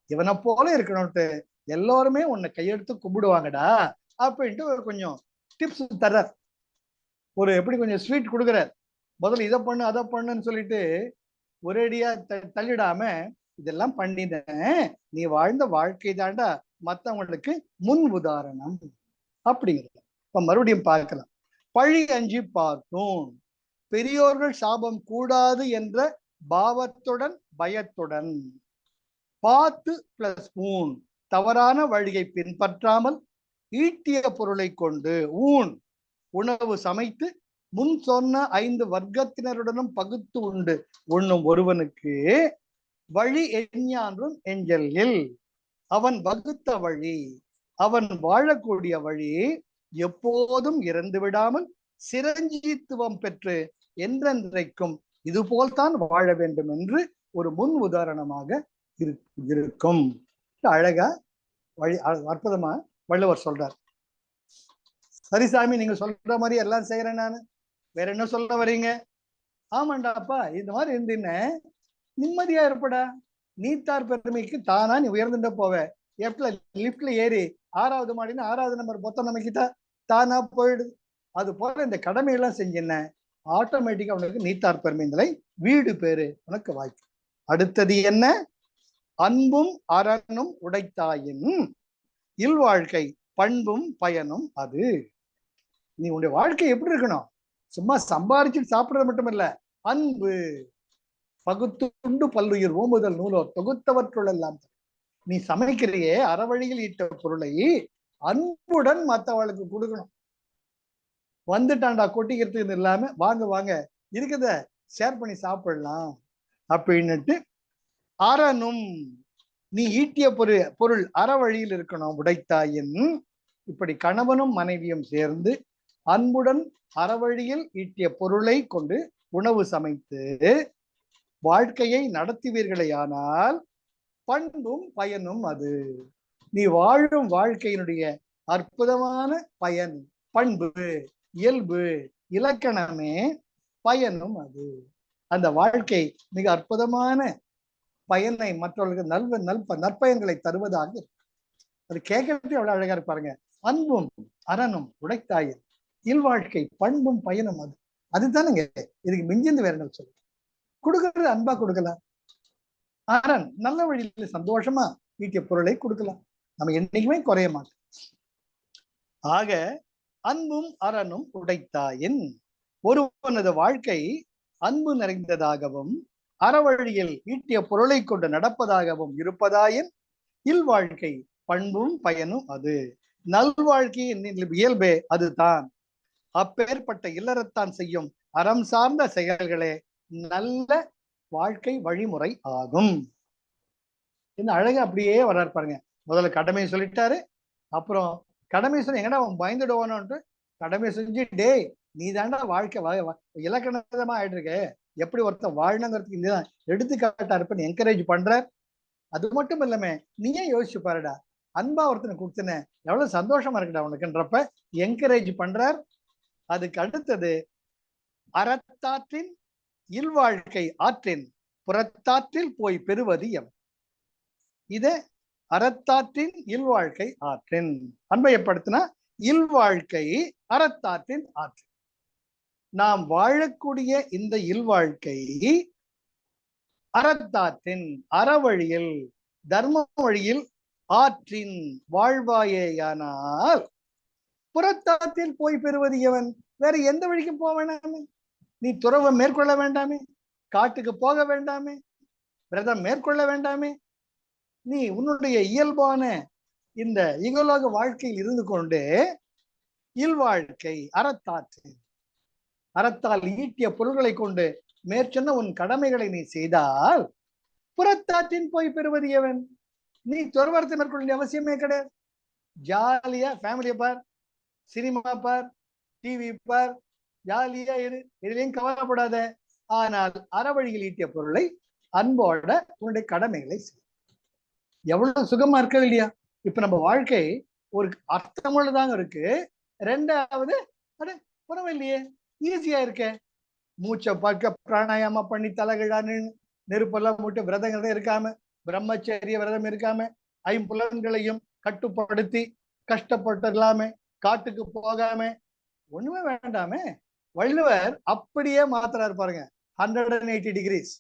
Speaker 1: இவனை போல இருக்கணும்ட்டு எல்லோருமே உன்னை கையெடுத்து கும்பிடுவாங்கடா அப்படின்ட்டு ஒரு கொஞ்சம் டிப்ஸ் தர்றார். ஒரு எப்படி கொஞ்சம் ஸ்வீட் கொடுக்குறார். முதல்ல இதை பண்ணு அதை பண்ணுன்னு சொல்லிட்டு ஒரேடியா தள்ளிடாம இதெல்லாம் பண்ணிட்டேன், நீ வாழ்ந்த வாழ்க்கை தாண்டா மற்றவங்களுக்கு முன் உதாரணம் அப்படிங்கிறது. இப்ப மறுபடியும் பார்க்கலாம். பழி அஞ்சி பார்க்கும் பெரியோர்கள் சாபம் கூடாது என்ற பாவத்துடன் பயத்துடன் பார்த்து பிளஸ் ஊன் தவறான வழியை பின்பற்றாமல் ஈட்டிய பொருளை கொண்டு ஊன் உணவு சமைத்து முன் சொன்ன 5 வர்க்கத்தினருடனும் பகுத்து உண்டு உண்ணும் ஒருவனுக்கு வழி எஞ்ஞான்றும் எஞ்சல் அவன் வகுத்த வழி அவன் வாழக்கூடிய வழி எப்போதும் இறந்து விடாமல் சிரஞ்சீத்துவம் பெற்று என்றென்றைக்கும் இதுபோல்தான் வாழ வேண்டும் என்று ஒரு முன் உதாரணமாக இருக்கும். அழகா வழி அற்புதமா வள்ளுவர் சொல்றார். சரி சாமி, நீங்க சொல்ற மாதிரி எல்லாம் செய்யறேன், நானு வேற என்ன சொல்ல வரீங்க? ஆமாண்டாப்பா, இந்த மாதிரி இருந்தீன்னு நிம்மதியா இருப்படா. நீத்தார் பெருமைக்கு தானா நீ உயர்ந்துட்ட போவ. லிப்ட்ல ஏறி 6வது மாடின்னு 6வது நம்பர் பொத்தம் நமக்கிட்ட தானா போயிடுது. அது போல இந்த கடமையெல்லாம் செஞ்சேன்ன ஆட்டோமேட்டிக்கா உனக்கு நீத்தார் பெருமை நிலை வீடு பேரு உனக்கு வாய்ப்பு. அடுத்தது என்ன? அன்பும் அறனும் உடைத்தாயின் இல்வாழ்க்கை பண்பும் பயனும் அது. நீ உன்னுடைய வாழ்க்கை எப்படி இருக்கணும்? சும்மா சம்பாரிச்சு சாப்பிடுறது மட்டும் இல்ல, அன்பு பகுத்துண்டு பல்லுயிர் ஓம்புதல் நூலோர் தொகுத்தவற்றுள் எல்லாம். நீ சமைக்கிறையே அறவழியில் ஈட்ட பொருளை அன்புடன் மற்றவளுக்கு கொடுக்கணும். வந்துட்டான்டா கொட்டிக்கிறதுக்கு இல்லாம வாங்க வாங்க இருக்கத ஷேர் பண்ணி சாப்பிடலாம் அப்படின்னுட்டு அறனும் நீ ஈட்டிய பொருள் அறவழியில் இருக்கணும் உடைத்தாயின். இப்படி கணவனும் மனைவியும் சேர்ந்து அன்புடன் அறவழியில் ஈட்டிய பொருளை கொண்டு உணவு சமைத்து வாழ்க்கையை நடத்துவீர்களேயானால் பண்பும் பயனும் அது. நீ வாழும் வாழ்க்கையினுடைய அற்புதமான பயன், பண்பு, இயல்பு, இலக்கணமே பயனும் அது. அந்த வாழ்க்கை மிக அற்புதமான பயனை மற்றவர்களுக்கு நற்பயன்களை தருவதாக. அது கேட்கறதுக்கு எவ்வளவு அழகா இருப்பாருங்க. அன்பும் அறனும் உடைத்தாயின் இல்வாழ்க்கை பண்பும் பயனும் அது. அதுதானுங்க இதுக்கு மிஞ்சிந்து வேற என்ன சொல்லு. கொடுக்கறது அன்பா கொடுக்கலாம், அரண் நல்ல வழியில சந்தோஷமா ஈட்டிய பொருளை கொடுக்கலாம், நம்ம என்னைக்குமே குறைய மாட்டோம். ஆக அன்பும் அறனும் உடைத்தாயின் ஒருவனது வாழ்க்கை அன்பு நிறைந்ததாகவும் அறவழியில் ஈட்டிய பொருளை கொண்டு நடப்பதாகவும் இருப்பதாயின் இல்வாழ்க்கை பண்பும் பயனும் அது. நல்வாழ்க்கையின் இயல்பே அதுதான். அப்பேற்பட்ட இல்லறத்தான் செய்யும் அறம் சார்ந்த செயல்களே நல்ல வாழ்க்கை வழிமுறை ஆகும். இந்த அழகு அப்படியே வர்றாரு பாருங்க. முதல்ல கடமையை சொல்லிட்டாரு, அப்புறம் கடமை சொல்லி எங்கடா அவன் பயந்துடுவானோன்ட்டு கடமை செஞ்சு டே நீ தாண்டா வாழ்க்கை இலக்கணமா ஆயிட்டு இருக்க, எப்படி ஒருத்தன் வாழணுங்கிறதுக்கு இதுதான் எடுத்துக்காட்டா இருப்பேன்னு என்கரேஜ் பண்ற. அது மட்டும் இல்லாம நீயே யோசிச்சு பாருடா, அன்பா ஒருத்தனை கொடுத்தன எவ்வளவு சந்தோஷமா இருக்குடா உனக்குன்றப்ப என்கரேஜ் பண்றார். அதுக்கு அடுத்தது அறத்தாற்றின் இல்வாழ்க்கை ஆற்றின் புறத்தாற்றில் போய் பெறுவது எவன். இத அறத்தாற்றின் இல்வாழ்க்கை ஆற்றின் அன்பையப்படுத்தினா இல்வாழ்க்கை அறத்தாற்றின் ஆற்றின். நாம் வாழக்கூடிய இந்த இல்வாழ்க்கை அறத்தாற்றின் அறவழியில் தர்ம வழியில் ஆற்றின் வாழ்வாயேயானால் புறத்தாற்றில் போய் பெறுவது எவன். வேற எந்த வழிக்கும் போக வேண்டாமே, நீ துறவை மேற்கொள்ள வேண்டாமே, காட்டுக்கு போக வேண்டாமே, விரதம் மேற்கொள்ள வேண்டாமே, நீ உன்னுடைய இயல்பான இந்த இகலோக வாழ்க்கையில் இருந்து கொண்டு இல்வாழ்க்கை அறத்தாற்றில் அறத்தால் ஈட்டிய பொருள்களை கொண்டு மேற்சொன்ன உன் கடமைகளை நீ செய்தால் புறத்தாற்றின் போய் பெறுவது எவன்? நீ துறவரத்தை மேற்கொள்ள வேண்டிய அவசியமே கிடையாது. ஜாலியா ஃபேமிலியை பார், சினிமா பார், டிவி பார், ஜாலியா இரு, எதுலையும் கவலைப்படாத. ஆனால் அறவழியில் ஈட்டிய பொருளை அன்போட உன்னுடைய கடமைகளை செய். எவ்வளவு சுகமா இருக்க இல்லையா? இப்ப நம்ம வாழ்க்கை ஒரு அர்த்தமுள்ளதாங்க இருக்கு. ரெண்டாவது அட பரவாயில்லையே, ஈஸியா இருக்க. மூச்சை பார்க்க பிராணாயாமம் பண்ணி தலைகிழான்னு நெருப்பெல்லாம் மூட்டு விரதங்கள் இருக்காம, பிரம்மச்சரிய விரதம் இருக்காம, ஐம்புலன்களையும் கட்டுப்படுத்தி கஷ்டப்பட்டு இல்லாம, காட்டுக்கு போகாம, ஒண்ணுமே வேண்டாமே. வள்ளுவர் அப்படியே மாத்திராரு பாருங்க, 180 டிகிரிஸ்.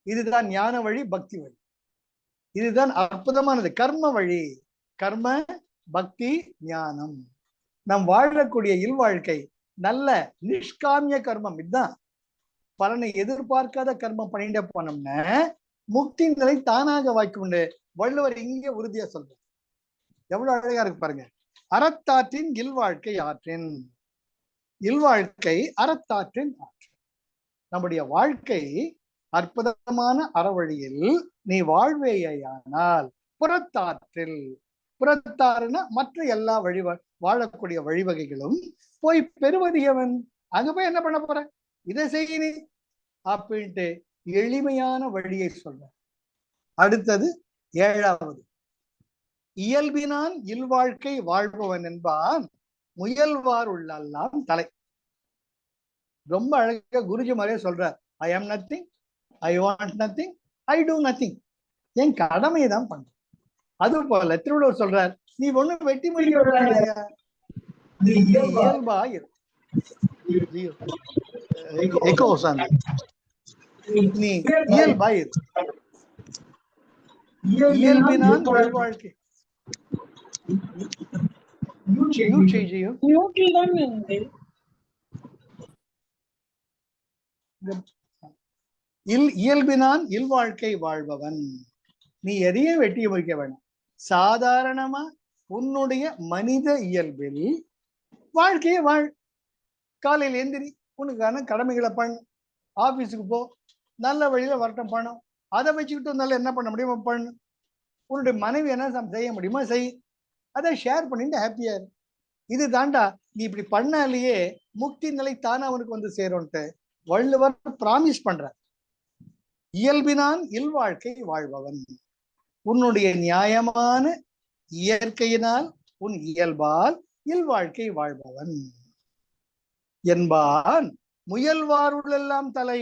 Speaker 1: இதுதான் ஞான வழி, பக்தி வழி. இதுதான் அற்புதமானது. கர்ம வழி, கர்ம, பக்தி, ஞானம். நம் வாழக்கூடிய இல்வாழ்க்கை நல்ல நிஷ்காமிய கர்மம். இதுதான் பலனை எதிர்பார்க்காத கர்மம் பண்ணிட்டே போனோம்னா முக்தி நிலை தானாக வாய்க்குண்டு வள்ளுவர் இங்கே உறுதியா சொல்றார். எவ்வளவு அழகா இருக்கு பாருங்க. அறத்தாற்றின் இல்வாழ்க்கை ஆற்றின், இல்வாழ்க்கை அறத்தாற்றின் ஆற்றின். நம்முடைய வாழ்க்கை அற்புதமான அறவழியில் நீ வாழ்வேயானால் புறத்தாற்றில், புறத்தாறுனா மற்ற எல்லா வாழக்கூடிய வழிவகைகளும் போய் பெறுவது எவன்? அங்க போய் என்ன பண்ண போற? இதை செய்ய நீ அப்படின்ட்டு எளிமையான வழியை சொல்ற. அடுத்தது 7வது, இயல்பினான் இல்வாழ்க்கை வாழ்பவன் என்பான் முயல்வார் உள்ளெல்லாம் தலை. ரொம்ப அழகா குருஜி மாதிரியே சொல்றார். I am nothing, I want nothing, I do nothing. என் கடமையை தான் பண்றேன். அது போல திருவள்ளுவர் சொல்றார், நீ ஒண்ணும் வெட்டி முடிக்க இயல்பா நீ இயல்பா இயல்பினான் வாழ்க்கை இயல்பினான் இல்வாழ்க்கை வாழ்பவன். நீ எதையும் வெட்டி முடிக்க வேண்டாம். சாதாரணமா உன்னுடைய மனித இயல்பில் வாழ்க்கையை வாழ். காலையில் எந்திரி, உனக்கான கடமைகளை பண்ணு, ஆபீஸுக்கு போ, நல்ல வழியில வரட்டும் பணம். அதை வச்சுக்கிட்டு நல்ல என்ன பண்ண முடியுமோ பண்ணு. உன்னுடைய மனைவி என்ன செய்ய முடியுமோ செய். அதை ஷேர் பண்ணிட்டு ஹாப்பியா இரு. இது தாண்டா நீ இப்படி பண்ணாலேயே முக்தி நிலை தானே அவனுக்கு வந்து சேரும்ட்டு வள்ளுவர் பிராமிஸ் பண்ற. இயல்பினான் இல்வாழ்க்கை வாழ்பவன், உன்னுடைய நியாயமான இயற்கையினால் உன் இயல்பால் இல்வாழ்க்கை வாழ்பவன் என்பான் முயல்வாருள்ளெல்லாம் தலை.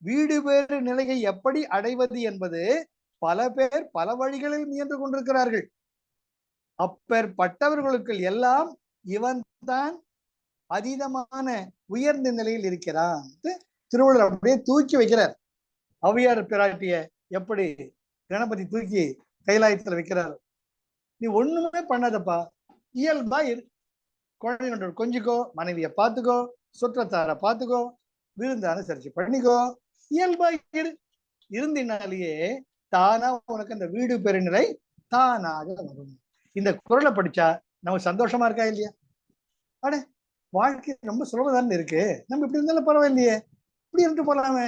Speaker 1: வீடு பேறு நிலையை எப்படி அடைவது என்பது பல பேர் பல வழிகளில் முயன்று கொண்டிருக்கிறார்கள். அப்பேற்பட்டவர்களுக்கு எல்லாம் இவன் தான் அதீதமான உயர்ந்த நிலையில் இருக்கிறான். திருவள்ளுவர் அப்படியே தூக்கி வைக்கிறார். ஔவையார் பிராட்டிய எப்படி கணபதி தூக்கி கைலாயத்துல வைக்கிறார். நீ ஒண்ணுமே பண்ணாதப்பா, இயல்பா இரு. குழந்தைங்களோட கொஞ்சிக்கோ, மனைவிய பார்த்துக்கோ, சுற்றத்தார பார்த்துக்கோ, விருந்த அனுசரிச்சு பண்ணிக்கோ, இயல்பா இரு. இருந்தினாலேயே தானா உனக்கு அந்த வீடு பெருநிலை தானாக வரும். இந்த குரலை படிச்சா நமக்கு சந்தோஷமா இருக்கா இல்லையா? அட வாழ்க்கை ரொம்ப சுலபதான் இருக்கு, நம்ம இப்படி இருந்தாலும் பரவாயில்லையே, இப்படி இருந்து போலாமே,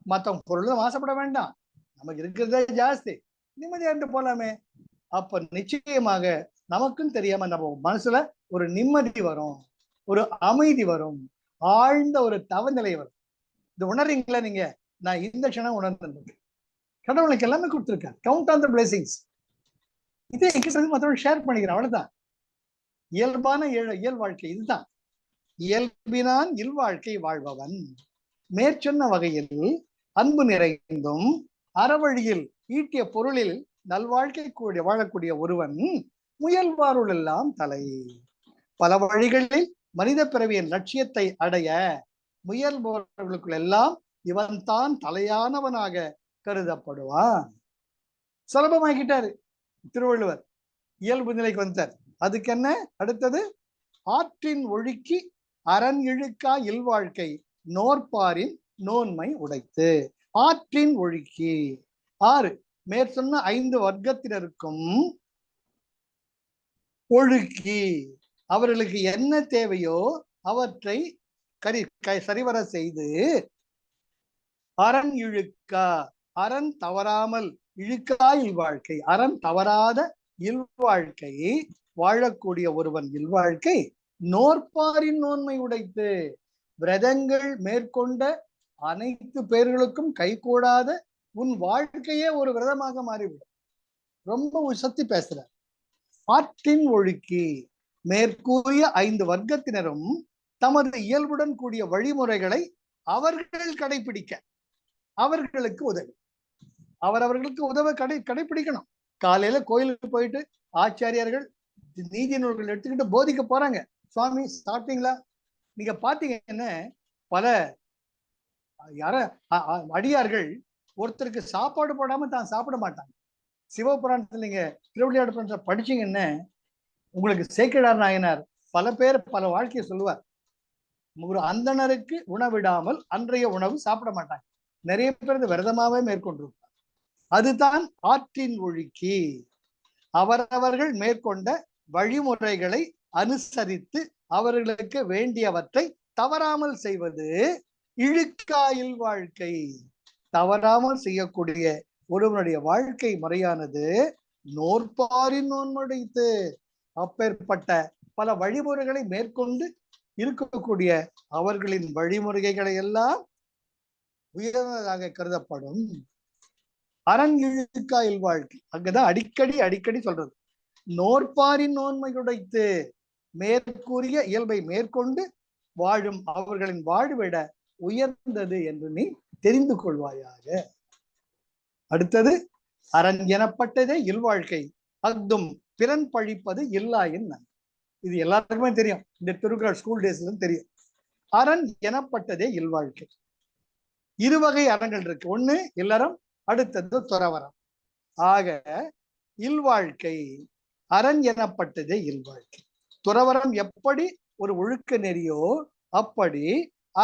Speaker 1: மத்தவங்க பொருளும் ஆசைப்பட வேண்டாம், நமக்கு இருக்கிறதே ஜாஸ்தி, நிம்மதியா இருந்து போலாமே. அப்ப நிச்சயமாக நமக்கும் தெரியாம நம்ம மனசுல ஒரு நிம்மதி வரும், ஒரு அமைதி வரும், ஆழ்ந்த ஒரு தவநிலை வரும். இது உணர்றீங்களா நீங்க? நான் இந்த க்ஷணம் உணர்ந்துருக்கேன். கடவுளுக்கு எல்லாமே கொடுத்துருக்கேன். Count on the blessings. இதே மற்றவங்க ஷேர் பண்ணிக்கிறேன், அவ்வளவுதான். இயல்பான இயல் வாழ்க்கை இதுதான். இயல்பினான் இல்வாழ்க்கை வாழ்பவன் மேற்சொன்ன வகையில் அன்பு நிறைந்தும் அறவழியில் ஈட்டிய பொருளில் நல்வாழ்க்கை கூடிய வாழக்கூடிய ஒருவன் முயல்வாருள் எல்லாம் தலை. பல வழிகளில் மனித பிறவியின் லட்சியத்தை அடைய முயல்பவர்களுக்குள் எல்லாம் இவன் தான் தலையானவனாக கருதப்படுவான். சுலபமாக்கிட்டாரு திருவள்ளுவர், இயல்பு நிலைக்கு வந்தார். அதுக்கு என்ன அடுத்தது? ஆற்றின் ஒழுக்கி அரண் இழுக்கா இல்வாழ்க்கை நோற்பாரின் நோன்மை உடைத்து. ஆற்றின் ஒழுக்கி 6 மேற்சொன்ன 5 வர்க்கத்தினருக்கும் ஒழுக்கி அவர்களுக்கு என்ன தேவையோ அவற்றை சரிவர செய்து அரண் இழுக்கா, அரண் தவறாமல், இழுக்கா இல்வாழ்க்கை, அரண் தவறாத இல்வாழ்க்கை வாழக்கூடிய ஒருவன் இல்வாழ்க்கை நோற்பாரின் நோன்மை உடைத்து, விரதங்கள் மேற்கொண்ட அனைத்து பேர்களுக்கும் கைகூடாத உன் வாழ்க்கையே ஒரு விரதமாக மாறிவிடும். ரொம்ப உசத்தி பேசுற. ஆற்றின் ஒழுக்கி, மேற்கூறிய 5 வர்க்கத்தினரும் தமது இயல்புடன் கூடிய வழிமுறைகளை அவர்கள் கடைபிடிக்க அவர்களுக்கு உதவி, அவரவர்களுக்கு உதவ கடைபிடிக்கணும். காலையில கோயிலுக்கு போயிட்டு ஆச்சாரியர்கள் நீதி நூல்கள் எடுத்துக்கிட்டு போதிக்க போறாங்க. சுவாமி சாப்பிட்டீங்களா? நீங்க பாத்தீங்கன்னா பல அடியார்கள் ஒருத்தருக்கு சாப்பாடு போடாம தான் சாப்பிட மாட்டாங்க. சிவபுராணத்துல நீங்க திருவிளையாடு படிச்சீங்கன்னா உங்களுக்கு சேக்கிழார் நாயனார் பல பேர் பல வாழ்க்கையை சொல்லுவார். ஒரு அந்தணருக்கு உணவிடாமல் அன்றைய உணவு சாப்பிட மாட்டாங்க. நிறைய பேர் விரதமாவே மேற்கொண்டிருப்பார். அதுதான் ஆற்றின் ஒழுக்கி. அவரவர்கள் மேற்கொண்ட வழிமுறைகளை அனுசரித்து அவர்களுக்கு வேண்டியவற்றை தவறாமல் செய்வது இழுக்காயில் வாழ்க்கை. தவறாமல் செய்யக்கூடிய ஒருவனுடைய வாழ்க்கை முறையானது நோற்பாரின் நோன்படைத்து, அப்பேற்பட்ட பல வழிமுறைகளை மேற்கொண்டு இருக்கக்கூடிய அவர்களின் வழிமுறைகளை எல்லாம் உயர்ந்ததாக கருதப்படும். அரண் இழுக்காயில் வாழ்க்கை அங்கதான் அடிக்கடி சொல்றது. நோற்பாரின் நோன்மை உடைத்து மேற்கூறிய இயல்பை மேற்கொண்டு வாழும் அவர்களின் வாழ்விட உயர்ந்தது என்று நீ தெரிந்து கொள்வாயாக. அடுத்தது அரண் எனப்பட்டதே இல்வாழ்க்கை அஃதும் பிறன் பழிப்பது இல்லாயின் நன். இது எல்லாருக்குமே தெரியும். இந்த திருக்குறள் ஸ்கூல் டேஸ்ல தெரியும். அரண் எனப்பட்டதே இல்வாழ்க்கை. 2 வகை அறங்கள் இருக்கு. ஒண்ணு இல்லறம், அடுத்தது துறவரம். ஆக இல்வாழ்க்கை அரண் எனப்பட்டதே இல்வாழ்க்கை. துறவரம் எப்படி ஒரு ஒழுக்க நெறியோ அப்படி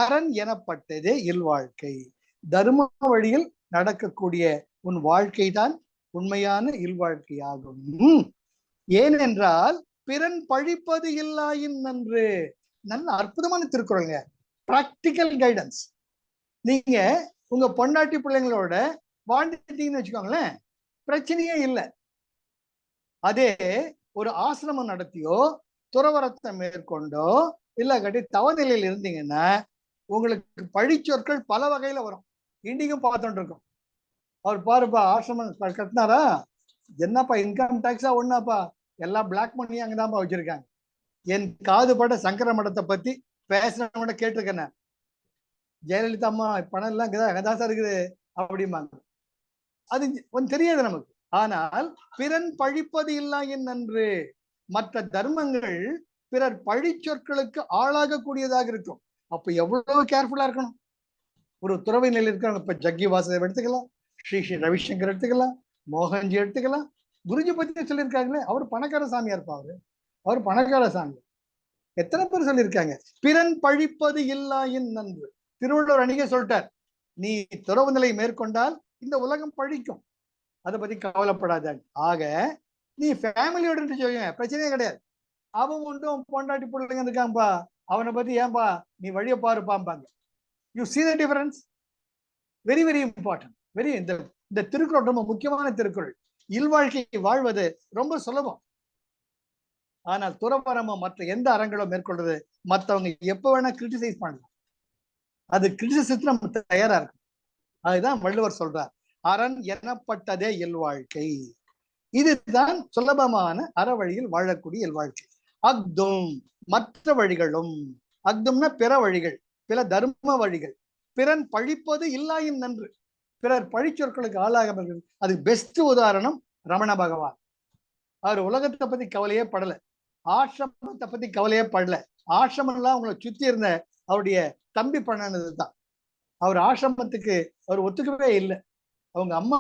Speaker 1: அரண் எனப்பட்டதே இல்வாழ்க்கை. தர்ம வழியில் நடக்கக்கூடிய உன் வாழ்க்கை தான் உண்மையான இல்வாழ்க்கையாகும். ஏனென்றால் பிறன் பழிப்பது இல்லாயின் நன்று. நல்ல அற்புதமான திருக்குறளுங்க. Practical guidance. நீங்க உங்க பொண்டாட்டி பிள்ளைங்களோட வாழ்ந்துட்டீங்கன்னு வச்சுக்கோங்களேன், பிரச்சனையே இல்லை. அதே ஒரு ஆசிரமம் நடத்தியோ துறவரத்தை மேற்கொண்டோ இல்ல கட்டி தவநிலையில் இருந்தீங்கன்னா உங்களுக்கு பழிச்சொற்கள் பல வகையில வரும். இன்னைக்கும் பார்த்துட்டு இருக்கோம். அவர் பாருப்பா ஆசிரமம் கட்டினாரா, என்னப்பா இன்கம் டாக்ஸா ஒண்ணாப்பா, எல்லாம் பிளாக் மணியா அங்கதான்ப்பா வச்சிருக்காங்க. என் காது பட சங்கர மடத்தை பத்தி பேசுறவங்க கேட்டிருக்கேன். ஜெயலலிதா அம்மா பணம் எல்லாம் அங்கதான் சார் இருக்குது அப்படிம்பாங்க. அது ஒன்றும் தெரியாது நமக்கு. ஆனால் பிறன் பழிப்பது இல்லாயின் நன்று. மற்ற தர்மங்கள் பிறர் பழிச்சொற்களுக்கு ஆளாகக்கூடியதாக இருக்கும். அப்ப எவ்வளவு கேர்ஃபுல்லா இருக்கணும். ஒரு துறவை நிலையில் இருக்கிறவங்க இப்ப ஜக்கி வாசுதேவ் எடுத்துக்கலாம், ஸ்ரீ ஸ்ரீ ரவிசங்கர் எடுத்துக்கலாம், மோகன்ஜி எடுத்துக்கலாம். குருஜி பத்தி சொல்லியிருக்காங்களே, அவர் பணக்கார சாமியா இருப்பா. அவர் பணக்கார சாமி. எத்தனை பேர் சொல்லியிருக்காங்க பிறன் பழிப்பது இல்லாயின் நன்று. திருவள்ளுவர் அன்னைக்கே சொல்லிட்டார், நீ துறவு நிலை மேற்கொண்டால் இந்த உலகம் பழிக்கும், அதை பத்தி கவலைப்படாத. ஆக நீ ஃபேமிலியோட சொல்லுங்க, பிரச்சனையே கிடையாது. அவன் ஒன்றும் பொண்டாட்டி பிள்ளைங்க இருக்கான்பா, அவனை பத்தி ஏன்பா நீ வழிய பாருப்பாம்பாங்க. You see the difference? Very very important. Very இந்த திருக்குறள் ரொம்ப முக்கியமான திருக்குறள். இல்வாழ்க்கை வாழ்வது ரொம்ப சுலபம். ஆனால் துறவரமோ மற்ற எந்த அறங்களோ மேற்கொள்றது மற்றவங்க எப்ப வேணா கிரிட்டிசைஸ் பண்ணலாம். அது கிரிட்டிசிசத்துக்கு நம்ம தயாரா இருக்கும். அதுதான் வள்ளுவர் சொல்றார், அரண் எனப்பட்டதே இல்வாழ்க்கை. இதுதான் சுலபமான அற வழியில் வாழக்கூடிய இல்வாழ்க்கை. அக்தும் மற்ற வழிகளும், அக்தும்னா பிற வழிகள், பிற தர்ம வழிகள், பிறன் பழிப்பது இல்லாயின் நன்று. பிறர் பழிச்சொற்களுக்கு ஆளாக அது பெஸ்ட் உதாரணம் ரமண பகவான். அவர் உலகத்தை பத்தி கவலையே படல, ஆசிரமத்தை பத்தி கவலையே படல. ஆசிரமம் எல்லாம் உங்களை சுத்தி இருந்த அவருடைய தம்பி பண்ணது தான். அவர் ஆசிரமத்துக்கு அவர் ஒத்துக்கவே இல்லை. அவங்க அம்மா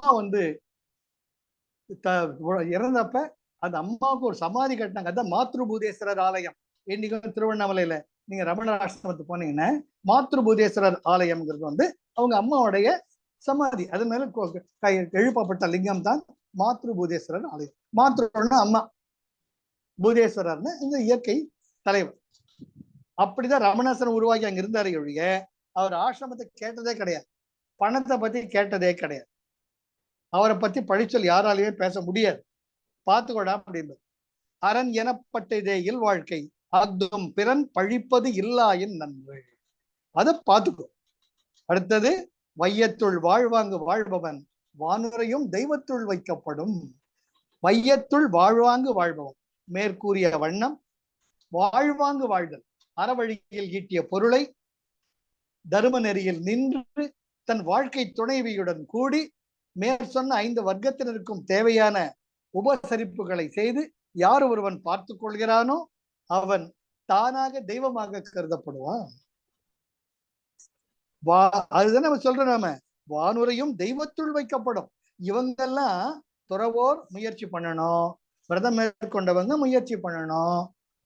Speaker 1: இறந்தப்ப அந்த அம்மாவுக்கு ஒரு சமாதி கட்டினாங்க. அதான் மாத்ருபூதேஸ்வரர் ஆலயம். இன்னைக்கும் திருவண்ணாமலையில நீங்க ரமண ஆசிரமத்துக்கு போனீங்கன்னா மாத்ருபூதேஸ்வரர் ஆலயம்ங்கிறது அவங்க அம்மாவுடைய சமாதி. அது மேல எழுப்பப்பட்ட லிங்கம் தான் மாத்ருபூதேஸ்வரர் ஆலயம். மாத்ருன்னா அம்மா, பூதேஸ்வரர்னு இந்த இயற்கை தலைவர். அப்படிதான் ரமணாசன் உருவாக்கி அங்க இருந்தாரு ஒழிய அவர் ஆசிரமத்தை கேட்டதே கிடையாது, பணத்தை பத்தி கேட்டதே கிடையாது. அவரை பத்தி பழிச்சொல் யாராலையுமே பேச முடியாது, பார்த்துக்கோடா அப்படின்னு. அரண் எனப்பட்டதே இல் வாழ்க்கை, அஃதும் பிறன் பழிப்பது இல்லாயின் நன்மை. அதை பார்த்துக்கோ. அடுத்தது, வையத்துள் வாழ்வாங்கு வாழ்பவன் வானுரையும் தெய்வத்துள் வைக்கப்படும். வையத்துள் வாழ்வாங்கு வாழ்பவன், மேற்கூறிய வண்ணம் வாழ்வாங்கு வாழ்தல், அறவழியில் ஈட்டிய பொருளை தரும நெறியில் நின்று தன் வாழ்க்கை துணைவியுடன் கூடி மேற் சொன்ன 5 வர்க்கத்தினருக்கும் தேவையான உபசரிப்புகளை செய்து யார் ஒருவன் பார்த்து கொள்கிறானோ அவன் தானாக தெய்வமாக கருதப்படுவான். அதுதான் நம்ம சொல்றோம், நாம வானுரையும் தெய்வத்துள் வைக்கப்படும். இவங்கெல்லாம் துறவோர் முயற்சி பண்ணணும், விரதம் மேற்கொண்டவங்க முயற்சி பண்ணணும்,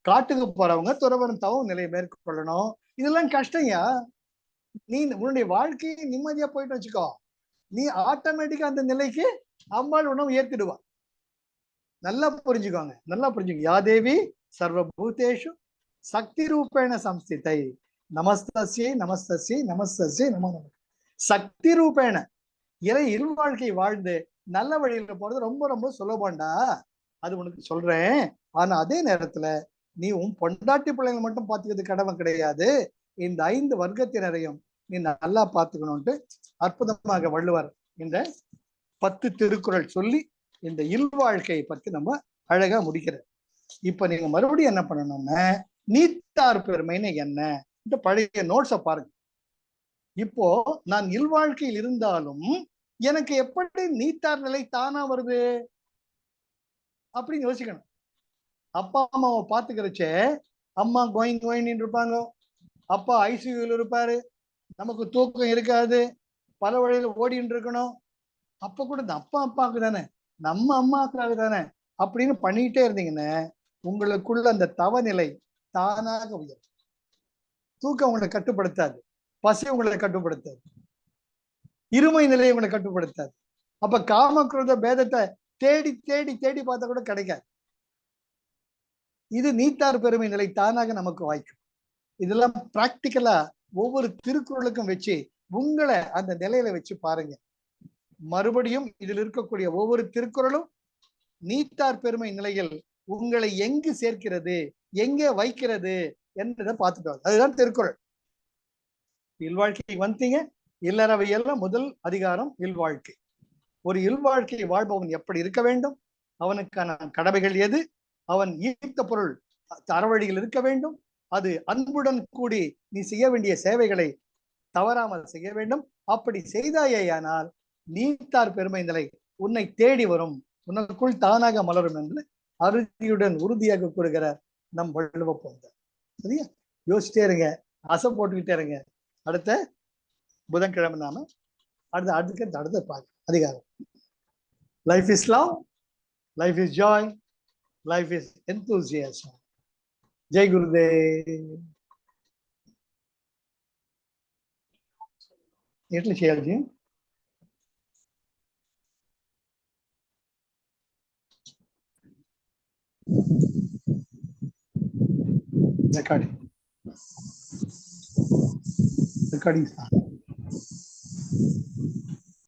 Speaker 1: காட்டுக்கு போறவங்க துறவரம் தவம் நிலையை மேற்கொள்ளணும். இதெல்லாம் கஷ்டம்யா. நீ உன்னுடைய வாழ்க்கையை நிம்மதியா போயிட்டு வச்சுக்கோ, நீ ஆட்டோமேட்டிக்கா அந்த நிலைக்கு அம்பாள் உணவு ஏத்திடுவா. நல்லா புரிஞ்சுக்கோங்க, நல்லா புரிஞ்சுக்கோங்க. யாதேவி சர்வபூதேஷு சக்தி ரூபேண சம்ஸ்திதை நமஸ்தஸ்யை நமஸ்தஸ்யை நமஸ்தஸ்யை நமோ நம. சக்தி ரூபேண இறை இருவாழ்க்கை வாழ்ந்து நல்ல வழியில போறது ரொம்ப ரொம்ப சுலபம்டா, அது உனக்கு சொல்றேன். ஆனா அதே நேரத்துல நீ உன் பொண்டாட்டி பிள்ளைங்களை மட்டும் பார்த்துக்கிறது கடமை கிடையாது, இந்த 5 வர்க்கத்தினரையும் நீ நல்லா பார்த்துக்கணும்ட்டு அற்புதமாக வள்ளுவர் இந்த 10 திருக்குறள் சொல்லி இந்த இல்வாழ்க்கையை பத்தி நம்ம அழகா முடிக்கிறார். இப்ப நீங்க மறுபடியும் என்ன பண்ணணும்னா, நீத்தார் பெருமைன்னு என்ன இந்த பழைய நோட்ஸை பாருங்க. இப்போ நான் இல்வாழ்க்கையில் இருந்தாலும் எனக்கு எப்படி நீத்தார் நிலை தானா வருது அப்படின்னு யோசிக்கணும். அப்பா அம்மாவை பார்த்துக்கிறச்சே அம்மா கோயிங் கோயின்னு இருப்பாங்க, அப்பா ஐசியூல இருப்பாரு, நமக்கு தூக்கம் இருக்காது, பல வழியில ஓடின்னு இருக்கணும். அப்ப கூட இந்த அப்பா அப்பாவுக்கு தானே, நம்ம அம்மாவுக்காக தானே அப்படின்னு பண்ணிட்டே இருந்தீங்கன்னா உங்களுக்குள்ள அந்த தவநிலை தானாக உயரும். தூக்கம் உங்களை கட்டுப்படுத்தாது, பசி உங்களை கட்டுப்படுத்தாது, இருமை நிலையை உங்களை கட்டுப்படுத்தாது. அப்ப காமக்ரோத பேதத்தை தேடி தேடி தேடி பார்த்தா கூட கிடைக்காது. இது நீத்தார் பெருமை நிலை தானாக நமக்கு வாய்க்கும். இதெல்லாம் பிராக்டிக்கலா ஒவ்வொரு திருக்குறளுக்கும் வச்சு உங்களை அந்த நிலையில வச்சு பாருங்க. மறுபடியும் இதில் இருக்கக்கூடிய ஒவ்வொரு திருக்குறளும் நீத்தார் பெருமை நிலையில் உங்களை எங்கு சேர்க்கிறது, எங்கே வைக்கிறது என்றதை பார்த்துட்டு வாங்க. அதுதான் திருக்குறள். இல்வாழ்க்கை வந்தீங்க, இல்லறவியல்ல முதல் அதிகாரம் இல்வாழ்க்கை. ஒரு இல்வாழ்க்கையை வாழ்பவன் எப்படி இருக்க வேண்டும், அவனுக்கான கடமைகள் எது, அவன் ஈர்த்த பொருள் அறவழியில் இருக்க வேண்டும், அது அன்புடன் கூடி நீ செய்ய வேண்டிய சேவைகளை தவறாமல் செய்ய வேண்டும். அப்படி செய்தாயேயானால் நீத்தார் பெருமை நிலை உன்னை தேடி வரும், உனக்குள் தானாக மலரும் என்று அறுதியுடன் உறுதியாக கூறுகிறார் நம் வள்ளுவ போந்தார். சரியா? யோசிச்சிட்டே இருங்க, அசை போட்டுக்கிட்டே இருங்க. அடுத்த புதன்கிழமை நாம அடுத்த பார்க்க அதிகாரம். Life is love, life is Joy, life is enthusiasm. Jai Gurudev. ఎట్లా చేయాలి? రికార్డింగ్